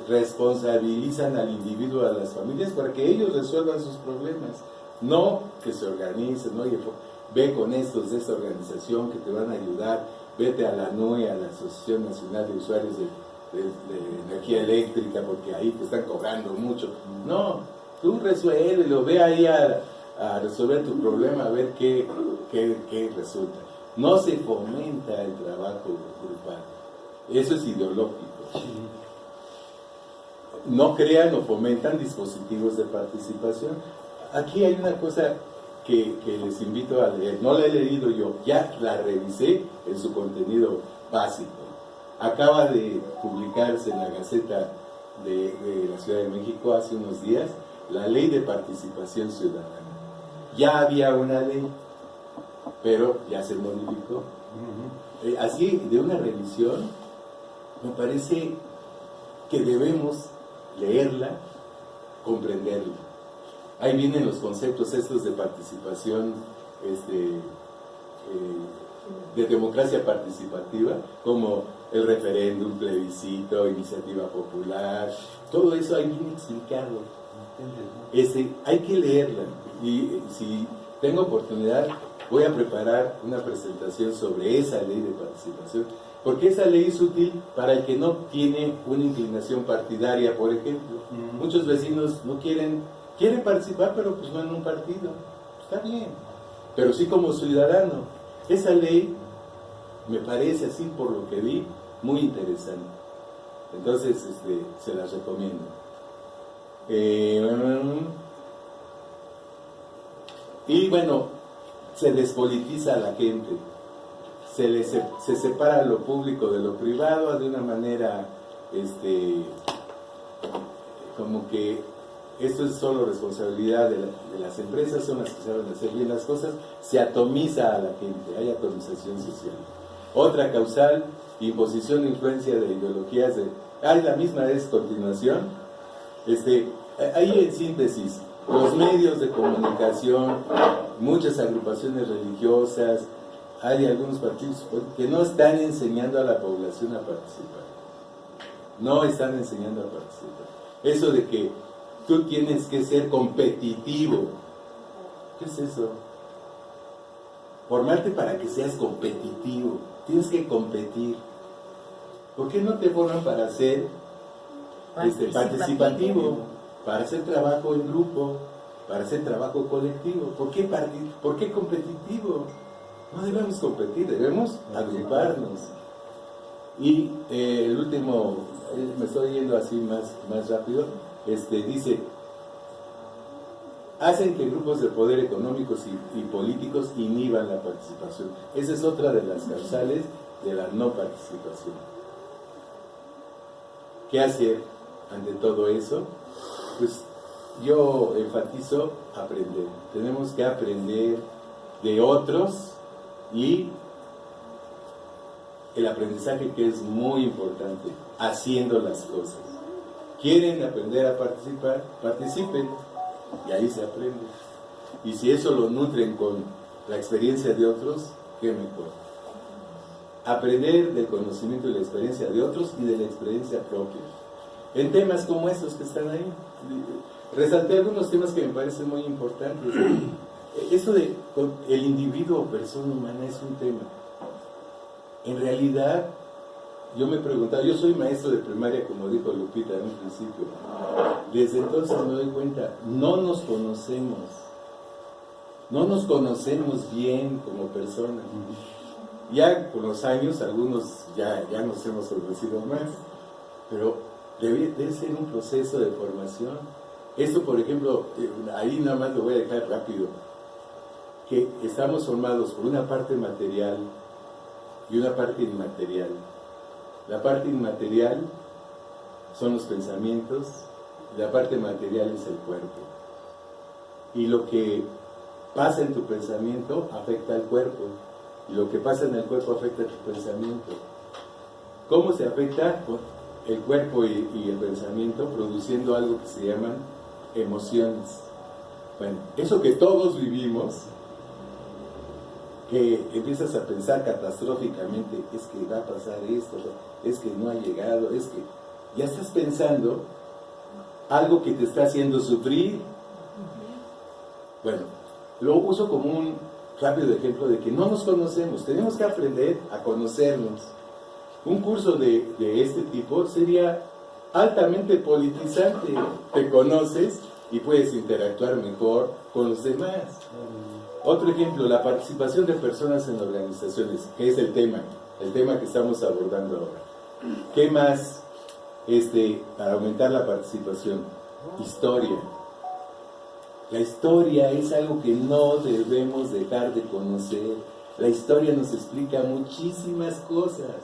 Responsabilizan al individuo, a las familias, para que ellos resuelvan sus problemas, no que se organicen. Oye, ve con estos de esta organización que te van a ayudar, vete a la NUE, a la Asociación Nacional de Usuarios de Energía Eléctrica, porque ahí te están cobrando mucho. No, tú resuélvelo, ve ahí a resolver tu problema, a ver qué resulta. No se fomenta el trabajo grupal, eso es ideológico. No crean o fomentan dispositivos de participación. Aquí hay una cosa que les invito a leer, no la he leído yo, ya la revisé en su contenido básico. Acaba de publicarse en la Gaceta de la Ciudad de México hace unos días la Ley de Participación Ciudadana. Ya había una ley, pero ya se modificó. Así, de una revisión, me parece que debemos leerla, comprenderla. Ahí vienen los conceptos estos de participación, de democracia participativa, como el referéndum, plebiscito, iniciativa popular, todo eso ahí viene explicado. Hay que leerla, y si tengo oportunidad voy a preparar una presentación sobre esa ley de participación, porque esa ley es útil para el que no tiene una inclinación partidaria, por ejemplo. Muchos vecinos no quieren participar, pero pues no en un partido. Está bien, pero sí como ciudadano. Esa ley me parece, así por lo que vi, muy interesante. Entonces, se las recomiendo. Y bueno, se despolitiza a la gente, se separa lo público de lo privado de una manera, como que esto es solo responsabilidad de las empresas, son las que saben hacer bien las cosas, se atomiza a la gente, hay atomización social. Otra causal, imposición e influencia de ideologías hay la misma descontinuación. Ahí en síntesis, los medios de comunicación, muchas agrupaciones religiosas, hay algunos partidos que no están enseñando a la población a participar. No están enseñando a participar. Eso de que tú tienes que ser competitivo. ¿Qué es eso? Formarte para que seas competitivo. Tienes que competir. ¿Por qué no te forman para ser participativo? Para hacer trabajo en grupo, para hacer trabajo colectivo. ¿Por qué competitivo? No debemos competir, debemos agruparnos. Y el último, me estoy yendo así más rápido, dice, hacen que grupos de poder económicos y políticos inhiban la participación. Esa es otra de las causales de la no participación. ¿Qué hacer ante todo eso? Pues yo enfatizo aprender. Tenemos que aprender de otros y el aprendizaje, que es muy importante, haciendo las cosas. ¿Quieren aprender a participar? Participen y ahí se aprende. Y si eso lo nutren con la experiencia de otros, qué mejor. Aprender del conocimiento y la experiencia de otros y de la experiencia propia. En temas como estos que están ahí, resalté algunos temas que me parecen muy importantes. Eso de el individuo o persona humana es un tema. En realidad, yo me preguntaba, yo soy maestro de primaria, como dijo Lupita en un principio. Desde entonces me doy cuenta, no nos conocemos bien como personas. Ya con los años, algunos ya nos hemos conocido más, pero debe ser un proceso de formación. Esto, por ejemplo, ahí nada más lo voy a dejar rápido, que estamos formados por una parte material y una parte inmaterial. La parte inmaterial son los pensamientos, la parte material es el cuerpo. Y lo que pasa en tu pensamiento afecta al cuerpo, y lo que pasa en el cuerpo afecta a tu pensamiento. ¿Cómo se afecta el cuerpo y el pensamiento? Produciendo algo que se llaman emociones. Bueno, eso que todos vivimos, que empiezas a pensar catastróficamente, es que va a pasar esto, es que no ha llegado, es que ya estás pensando algo que te está haciendo sufrir. Bueno, lo uso como un rápido ejemplo de que no nos conocemos, tenemos que aprender a conocernos. Un curso de este tipo sería altamente politizante. Te conoces y puedes interactuar mejor con los demás. Otro ejemplo, la participación de personas en organizaciones, que es el tema que estamos abordando ahora. ¿Qué más para aumentar la participación? Historia. La historia es algo que no debemos dejar de conocer. La historia nos explica muchísimas cosas.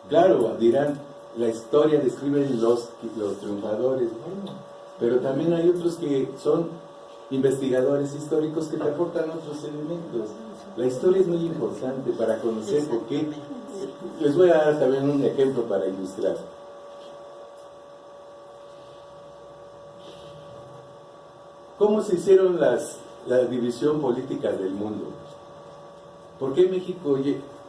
Claro, dirán, la historia describe los triunfadores, bueno, pero también hay otros que son investigadores históricos que te aportan otros elementos. La historia es muy importante para conocer por qué. Les voy a dar también un ejemplo para ilustrar. ¿Cómo se hicieron la división política del mundo? ¿Por qué México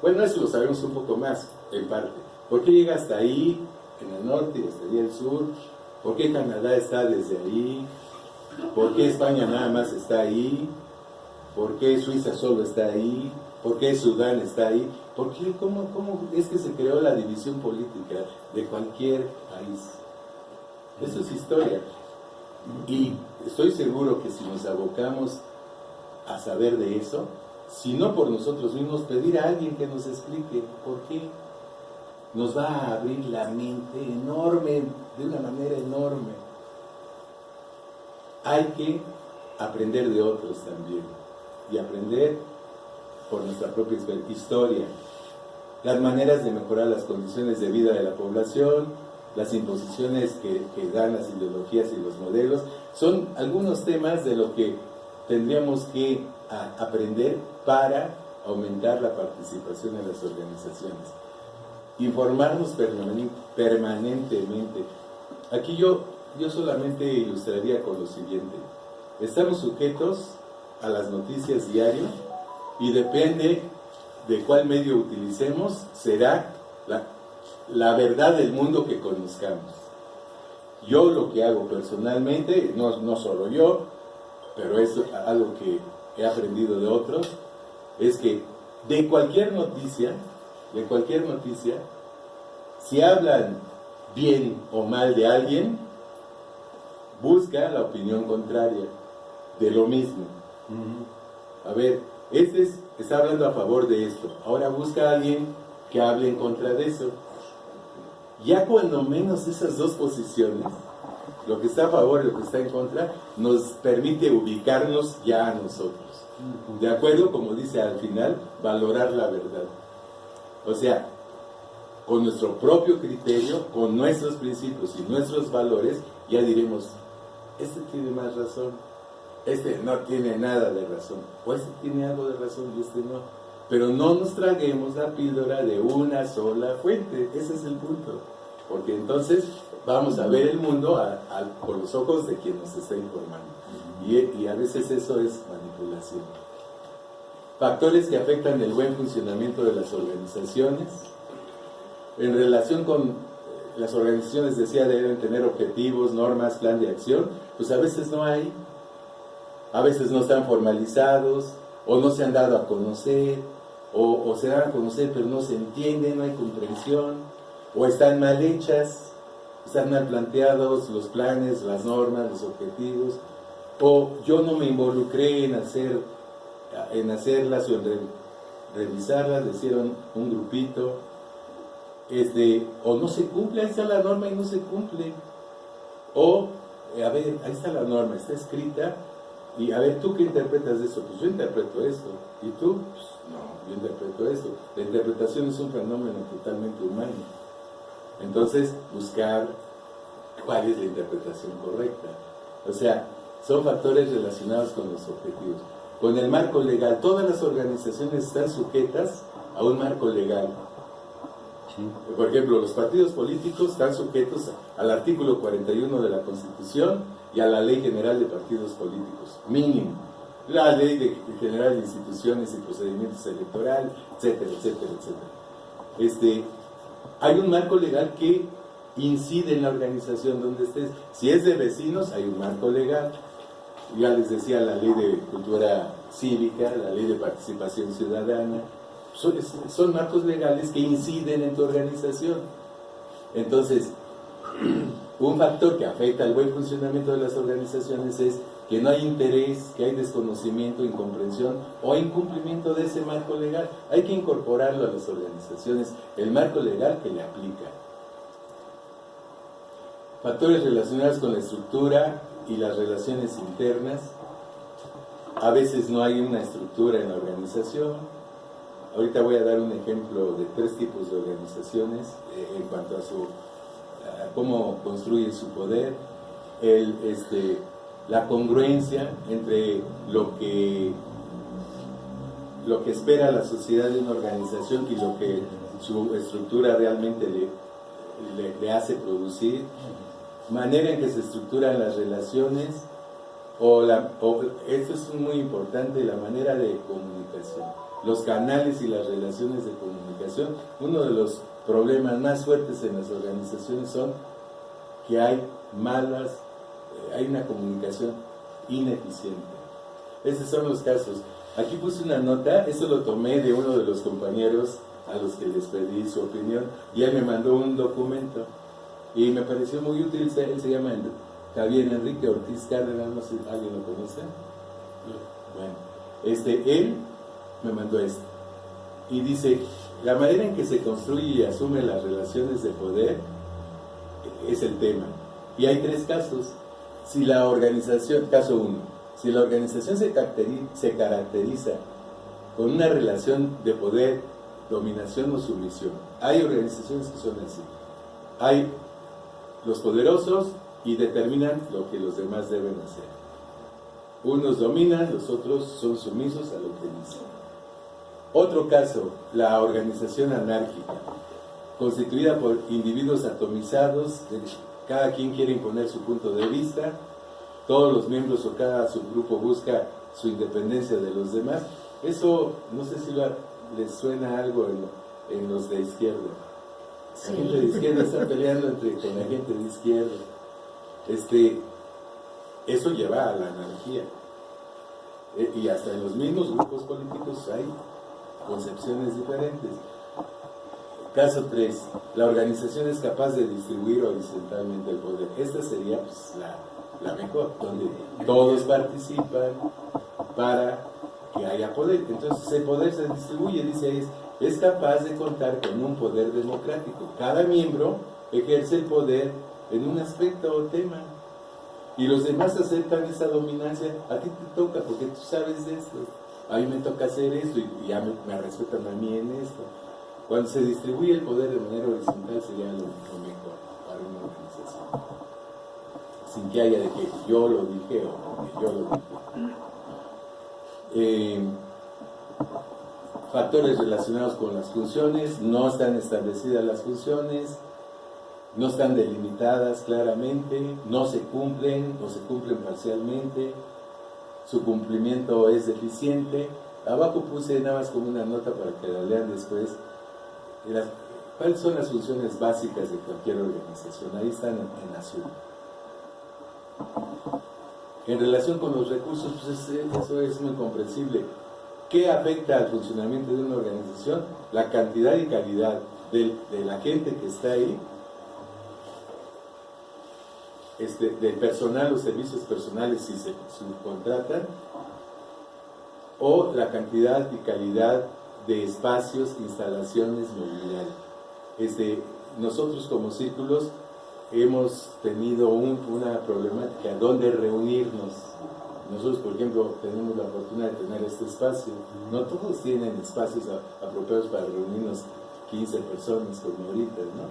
bueno, eso lo sabemos un poco más, en parte. ¿Por qué llega hasta ahí, en el norte, y hasta ahí el sur? ¿Por qué Canadá está desde ahí? ¿Por qué España nada más está ahí? ¿Por qué Suiza solo está ahí? ¿Por qué Sudán está ahí? ¿Por qué? ¿Cómo es que se creó la división política de cualquier país? Eso es historia. Y estoy seguro que si nos abocamos a saber de eso, si no por nosotros mismos, pedir a alguien que nos explique por qué, nos va a abrir la mente enorme, de una manera enorme. Hay que aprender de otros también, y aprender por nuestra propia historia, las maneras de mejorar las condiciones de vida de la población, las imposiciones que dan las ideologías y los modelos, son algunos temas de lo que tendríamos que aprender para aumentar la participación en las organizaciones. Informarnos permanentemente. Aquí yo solamente ilustraría con lo siguiente. Estamos sujetos a las noticias diario y depende de cuál medio utilicemos, será la verdad del mundo que conozcamos. Yo lo que hago personalmente, no solo yo, pero es algo que he aprendido de otros, es que de cualquier noticia, si hablan bien o mal de alguien, busca la opinión contraria de lo mismo. A ver, está hablando a favor de esto, ahora busca a alguien que hable en contra de eso. Ya cuando menos esas dos posiciones, lo que está a favor y lo que está en contra, nos permite ubicarnos ya a nosotros. ¿De acuerdo? Como dice al final, valorar la verdad. O sea, con nuestro propio criterio, con nuestros principios y nuestros valores, ya diremos, este tiene más razón, este no tiene nada de razón, o este tiene algo de razón y este no. Pero no nos traguemos la píldora de una sola fuente, ese es el punto. Porque entonces vamos a ver el mundo con los ojos de quien nos está informando. Y a veces eso es manipulación. Factores que afectan el buen funcionamiento de las organizaciones. En relación con las organizaciones, decía, deben tener objetivos, normas, plan de acción. Pues a veces no hay. A veces no están formalizados, o no se han dado a conocer, o se dan a conocer pero no se entienden, no hay comprensión. O están mal hechas, están mal planteados los planes, las normas, los objetivos, o yo no me involucré en hacerlas o en revisarlas, le hicieron un grupito, o no se cumple, ahí está la norma y no se cumple, o, a ver, ahí está la norma, está escrita, y a ver, ¿tú qué interpretas de eso? Pues yo interpreto esto, ¿y tú? Pues no, yo interpreto esto. La interpretación es un fenómeno totalmente humano. Entonces, buscar cuál es la interpretación correcta. O sea, son factores relacionados con los objetivos. Con el marco legal, todas las organizaciones están sujetas a un marco legal. Sí. Por ejemplo, los partidos políticos están sujetos al artículo 41 de la Constitución y a la Ley General de Partidos Políticos, mínimo. La Ley General de Instituciones y Procedimientos Electorales, etcétera, etcétera, etcétera. Hay un marco legal que incide en la organización donde estés. Si es de vecinos, hay un marco legal. Ya les decía, la ley de cultura cívica, la ley de participación ciudadana. Son marcos legales que inciden en tu organización. Entonces, un factor que afecta al buen funcionamiento de las organizaciones es que no hay interés, que hay desconocimiento, incomprensión o incumplimiento de ese marco legal. Hay que incorporarlo a las organizaciones, el marco legal que le aplica. Factores relacionados con la estructura y las relaciones internas. A veces no hay una estructura en la organización. Ahorita voy a dar un ejemplo de 3 tipos de organizaciones en cuanto a cómo construyen su poder. La congruencia entre lo que espera la sociedad de una organización y lo que su estructura realmente le hace producir, manera en que se estructuran las relaciones, esto es muy importante, la manera de comunicación, los canales y las relaciones de comunicación. Uno de los problemas más fuertes en las organizaciones son que hay una comunicación ineficiente. Esos son los casos. Aquí puse una nota, eso lo tomé de uno de los compañeros a los que les pedí su opinión, y él me mandó un documento y me pareció muy útil. Él se llama Javier Enrique Ortiz Cárdenas, no sé si alguien lo conoce. Bueno, él me mandó esto y dice: la manera en que se construye y asume las relaciones de poder es el tema, y hay 3 casos. Si la organización, caso 1, Si la organización se caracteriza con una relación de poder, dominación o sumisión, hay organizaciones que son así. Hay los poderosos y determinan lo que los demás deben hacer. Unos dominan, los otros son sumisos a lo que dicen. Otro caso, la organización anárquica, constituida por individuos atomizados, cada quien quiere imponer su punto de vista, todos los miembros o cada subgrupo busca su independencia de los demás. Eso, no sé si les suena algo en los de izquierda. La gente de izquierda está peleando con la gente de izquierda. Eso lleva a la anarquía. Y hasta en los mismos grupos políticos hay concepciones diferentes. Caso 3. La organización es capaz de distribuir horizontalmente el poder. Esta sería pues, la mejor, donde todos participan para que haya poder. Entonces el poder se distribuye, dice ahí, es capaz de contar con un poder democrático. Cada miembro ejerce el poder en un aspecto o tema. Y los demás aceptan esa dominancia. A ti te toca porque tú sabes de esto. A mí me toca hacer esto y ya me respetan a mí en esto. Cuando se distribuye el poder de manera horizontal sería lo mejor para una organización. Sin que haya de que yo lo dije o que yo lo dije. Factores relacionados con las funciones, no están establecidas las funciones, no están delimitadas claramente, no se cumplen o se cumplen parcialmente, su cumplimiento es deficiente. Abajo puse nada más como una nota para que la lean después. ¿Cuáles son las funciones básicas de cualquier organización? Ahí están en azul. En relación con los recursos, pues eso es muy comprensible. ¿Qué afecta al funcionamiento de una organización? La cantidad y calidad de la gente que está ahí, del personal o servicios personales si se subcontratan, o la cantidad y calidad de espacios, instalaciones, mobiliario. Nosotros como círculos hemos tenido una problemática donde reunirnos. Nosotros, por ejemplo, tenemos la fortuna de tener este espacio. No todos tienen espacios apropiados para reunirnos 15 personas como ahorita, ¿no?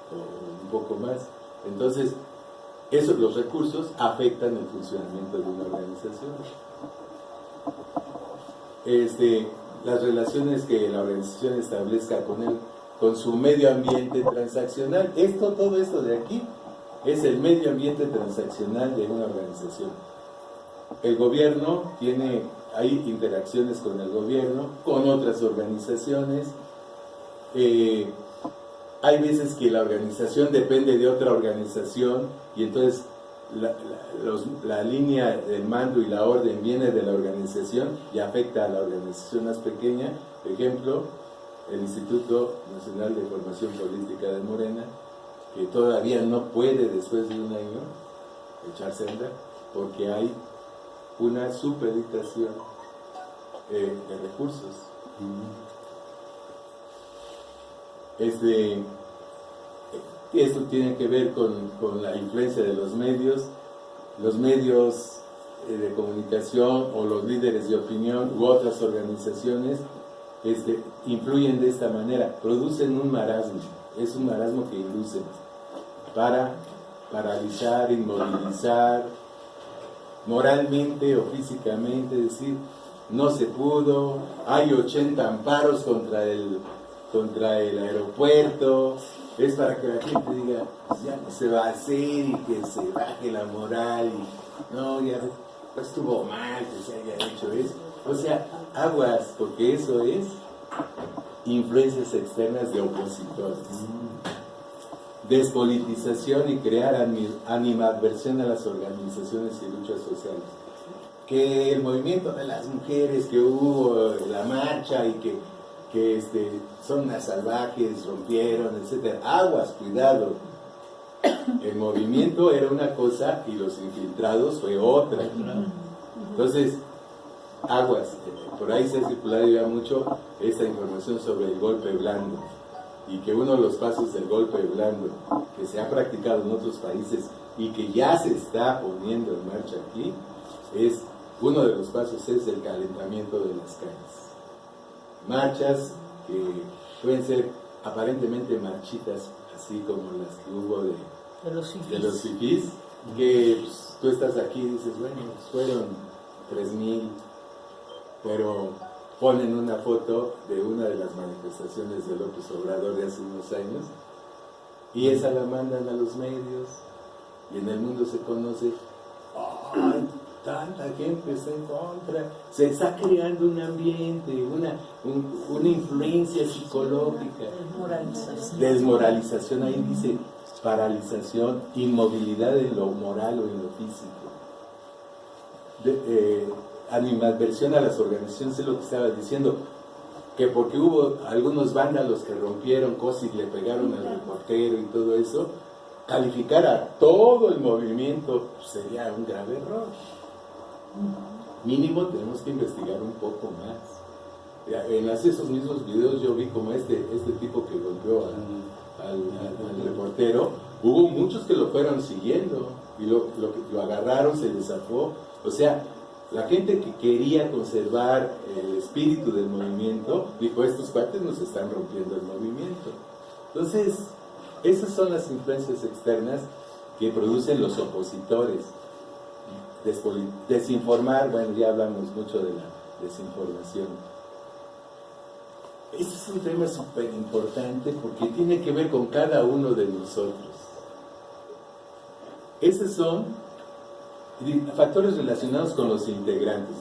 O un poco más. Entonces, los recursos afectan el funcionamiento de una organización. Las relaciones que la organización establezca con su medio ambiente transaccional. Todo esto de aquí es el medio ambiente transaccional de una organización. El gobierno hay interacciones con el gobierno, con otras organizaciones. Hay veces que la organización depende de otra organización y entonces la línea del mando y la orden viene de la organización y afecta a la organización más pequeña. Ejemplo, el Instituto Nacional de Formación Política de Morena, que todavía no puede después de un año echarse a andar porque hay una supeditación de recursos. Esto tiene que ver con la influencia de los medios de comunicación o los líderes de opinión u otras organizaciones influyen de esta manera, producen un marasmo, es un marasmo que induce para paralizar, inmovilizar, moralmente o físicamente, decir, no se pudo, hay 80 amparos contra el aeropuerto, es para que la gente diga, pues ya no se va a hacer y que se baje la moral y no, ya estuvo mal que se haya hecho eso. O sea, aguas, porque eso es influencias externas de opositores. Despolitización y crear animadversión a las organizaciones y luchas sociales. Que el movimiento de las mujeres que hubo, la marcha y que son unas salvajes, rompieron, etcétera. Aguas, cuidado. El movimiento era una cosa y los infiltrados fue otra. Entonces, aguas. Por ahí se ha circulado ya mucho esta información sobre el golpe blando. Y que uno de los pasos del golpe blando que se ha practicado en otros países y que ya se está poniendo en marcha aquí es uno de los pasos es el calentamiento de las calles. Marchas que pueden ser aparentemente marchitas, así como las que hubo de los fifís, que pues, tú estás aquí y dices, bueno, fueron 3,000, pero ponen una foto de una de las manifestaciones de López Obrador de hace unos años, y esa la mandan a los medios, y en el mundo se conoce, ¡ay! Tanta gente está en contra, se está creando un ambiente, una influencia psicológica, desmoralización, ahí dice paralización, inmovilidad en lo moral o en lo físico, animadversión a las organizaciones, es lo que estaba diciendo, que porque hubo algunos vándalos que rompieron cosas y le pegaron al reportero y todo eso, calificar a todo el movimiento sería un grave error. Mínimo tenemos que investigar un poco más. En esos mismos videos yo vi como este tipo que golpeó al reportero, hubo muchos que lo fueron siguiendo y lo agarraron, se les zafó. O sea, la gente que quería conservar el espíritu del movimiento dijo, estos cuates nos están rompiendo el movimiento. Entonces, esas son las influencias externas que producen los opositores. Desinformar, bueno, ya hablamos mucho de la desinformación. Este es un tema súper importante porque tiene que ver con cada uno de nosotros. Esos son factores relacionados con los integrantes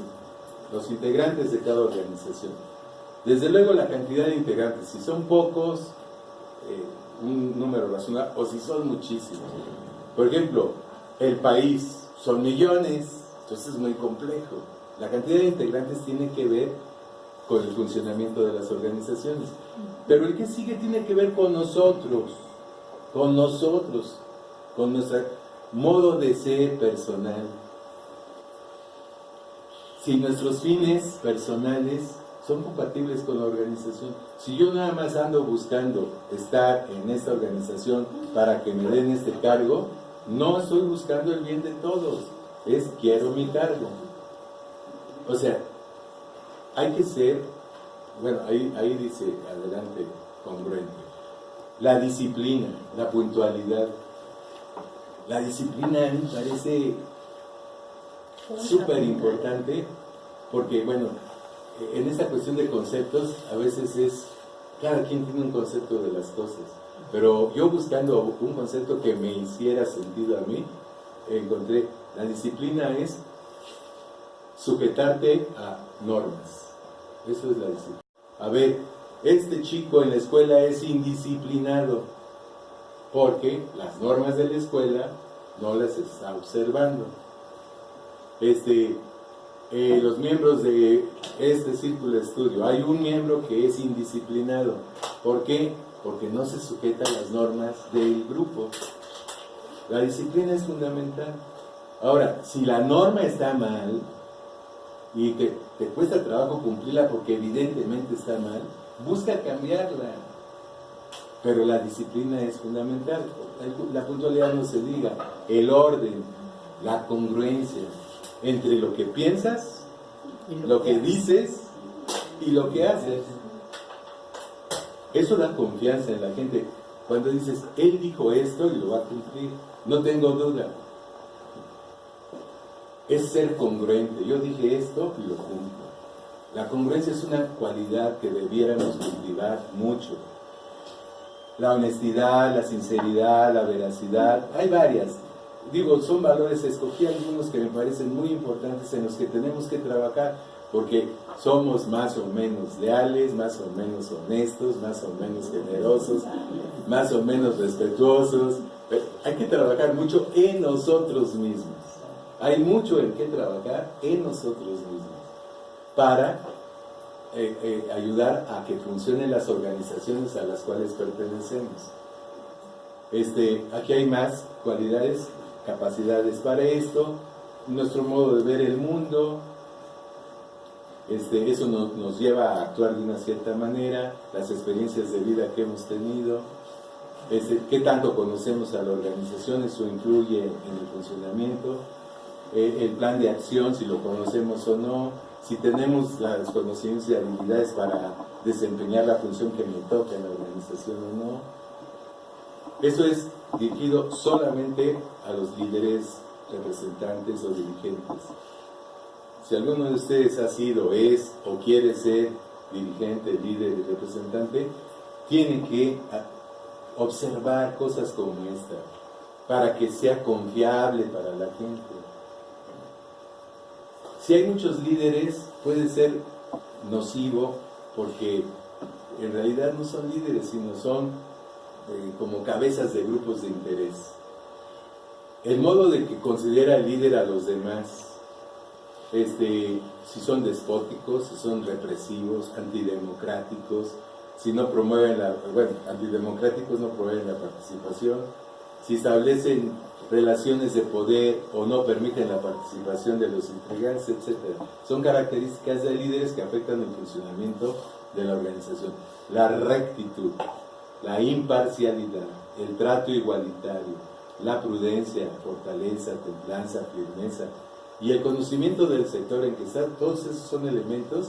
de cada organización. Desde luego la cantidad de integrantes, si son pocos, un número razonable, o si son muchísimos. Por ejemplo, el país son millones, entonces es muy complejo. La cantidad de integrantes tiene que ver con el funcionamiento de las organizaciones. Pero el que sigue tiene que ver con nosotros, con nuestro modo de ser personal. Si nuestros fines personales son compatibles con la organización. Si yo nada más ando buscando estar en esta organización para que me den este cargo, no estoy buscando el bien de todos, es quiero mi cargo. O sea, hay que ser, bueno, ahí dice, adelante, congruente. La disciplina, la puntualidad. La disciplina me parece súper importante porque, bueno, en esta cuestión de conceptos, a veces cada quien tiene un concepto de las cosas. Pero yo buscando un concepto que me hiciera sentido a mí, encontré, la disciplina es sujetarte a normas. Eso es la disciplina. A ver, este chico en la escuela es indisciplinado porque las normas de la escuela no las está observando. Los miembros de este círculo de estudio, hay un miembro que es indisciplinado. ¿Por qué? Porque no se sujeta a las normas del grupo. La disciplina es fundamental. Ahora, si la norma está mal y te cuesta trabajo cumplirla porque evidentemente está mal, busca cambiarla. Pero la disciplina es fundamental. La puntualidad no se diga. El orden, la congruencia entre lo que piensas, lo que dices y lo que haces. Eso da confianza en la gente. Cuando dices, él dijo esto y lo va a cumplir, no tengo duda. Es ser congruente. Yo dije esto y lo cumplo. La congruencia es una cualidad que debiéramos cultivar mucho. La honestidad, la sinceridad, la veracidad, hay varias. Digo, son valores, escogí algunos que me parecen muy importantes en los que tenemos que trabajar, porque somos más o menos leales, más o menos honestos, más o menos generosos, más o menos respetuosos. Hay que trabajar mucho en nosotros mismos. Hay mucho en que trabajar en nosotros mismos para ayudar a que funcionen las organizaciones a las cuales pertenecemos. Aquí hay más cualidades, capacidades para esto, nuestro modo de ver el mundo, eso nos lleva a actuar de una cierta manera, las experiencias de vida que hemos tenido, qué tanto conocemos a la organización, eso influye en el funcionamiento, el plan de acción, si lo conocemos o no, si tenemos los conocimientos y habilidades para desempeñar la función que me toca en la organización o no. Eso es dirigido solamente a los líderes, representantes o dirigentes. Si alguno de ustedes ha sido, es o quiere ser dirigente, líder y representante, tiene que observar cosas como esta para que sea confiable para la gente. Si hay muchos líderes, puede ser nocivo porque en realidad no son líderes, sino son como cabezas de grupos de interés. El modo de que considera el líder a los demás, si son despóticos, si son represivos, antidemocráticos, si no promueven antidemocráticos no promueven la participación, si establecen relaciones de poder o no permiten la participación de los integrantes, etc. Son características de líderes que afectan el funcionamiento de la organización. La rectitud, la imparcialidad, el trato igualitario, la prudencia, fortaleza, templanza, firmeza y el conocimiento del sector en que está, todos esos son elementos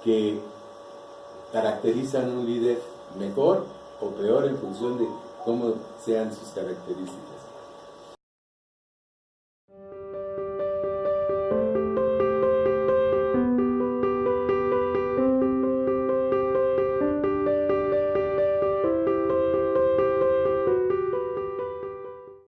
que caracterizan un líder mejor o peor en función de cómo sean sus características.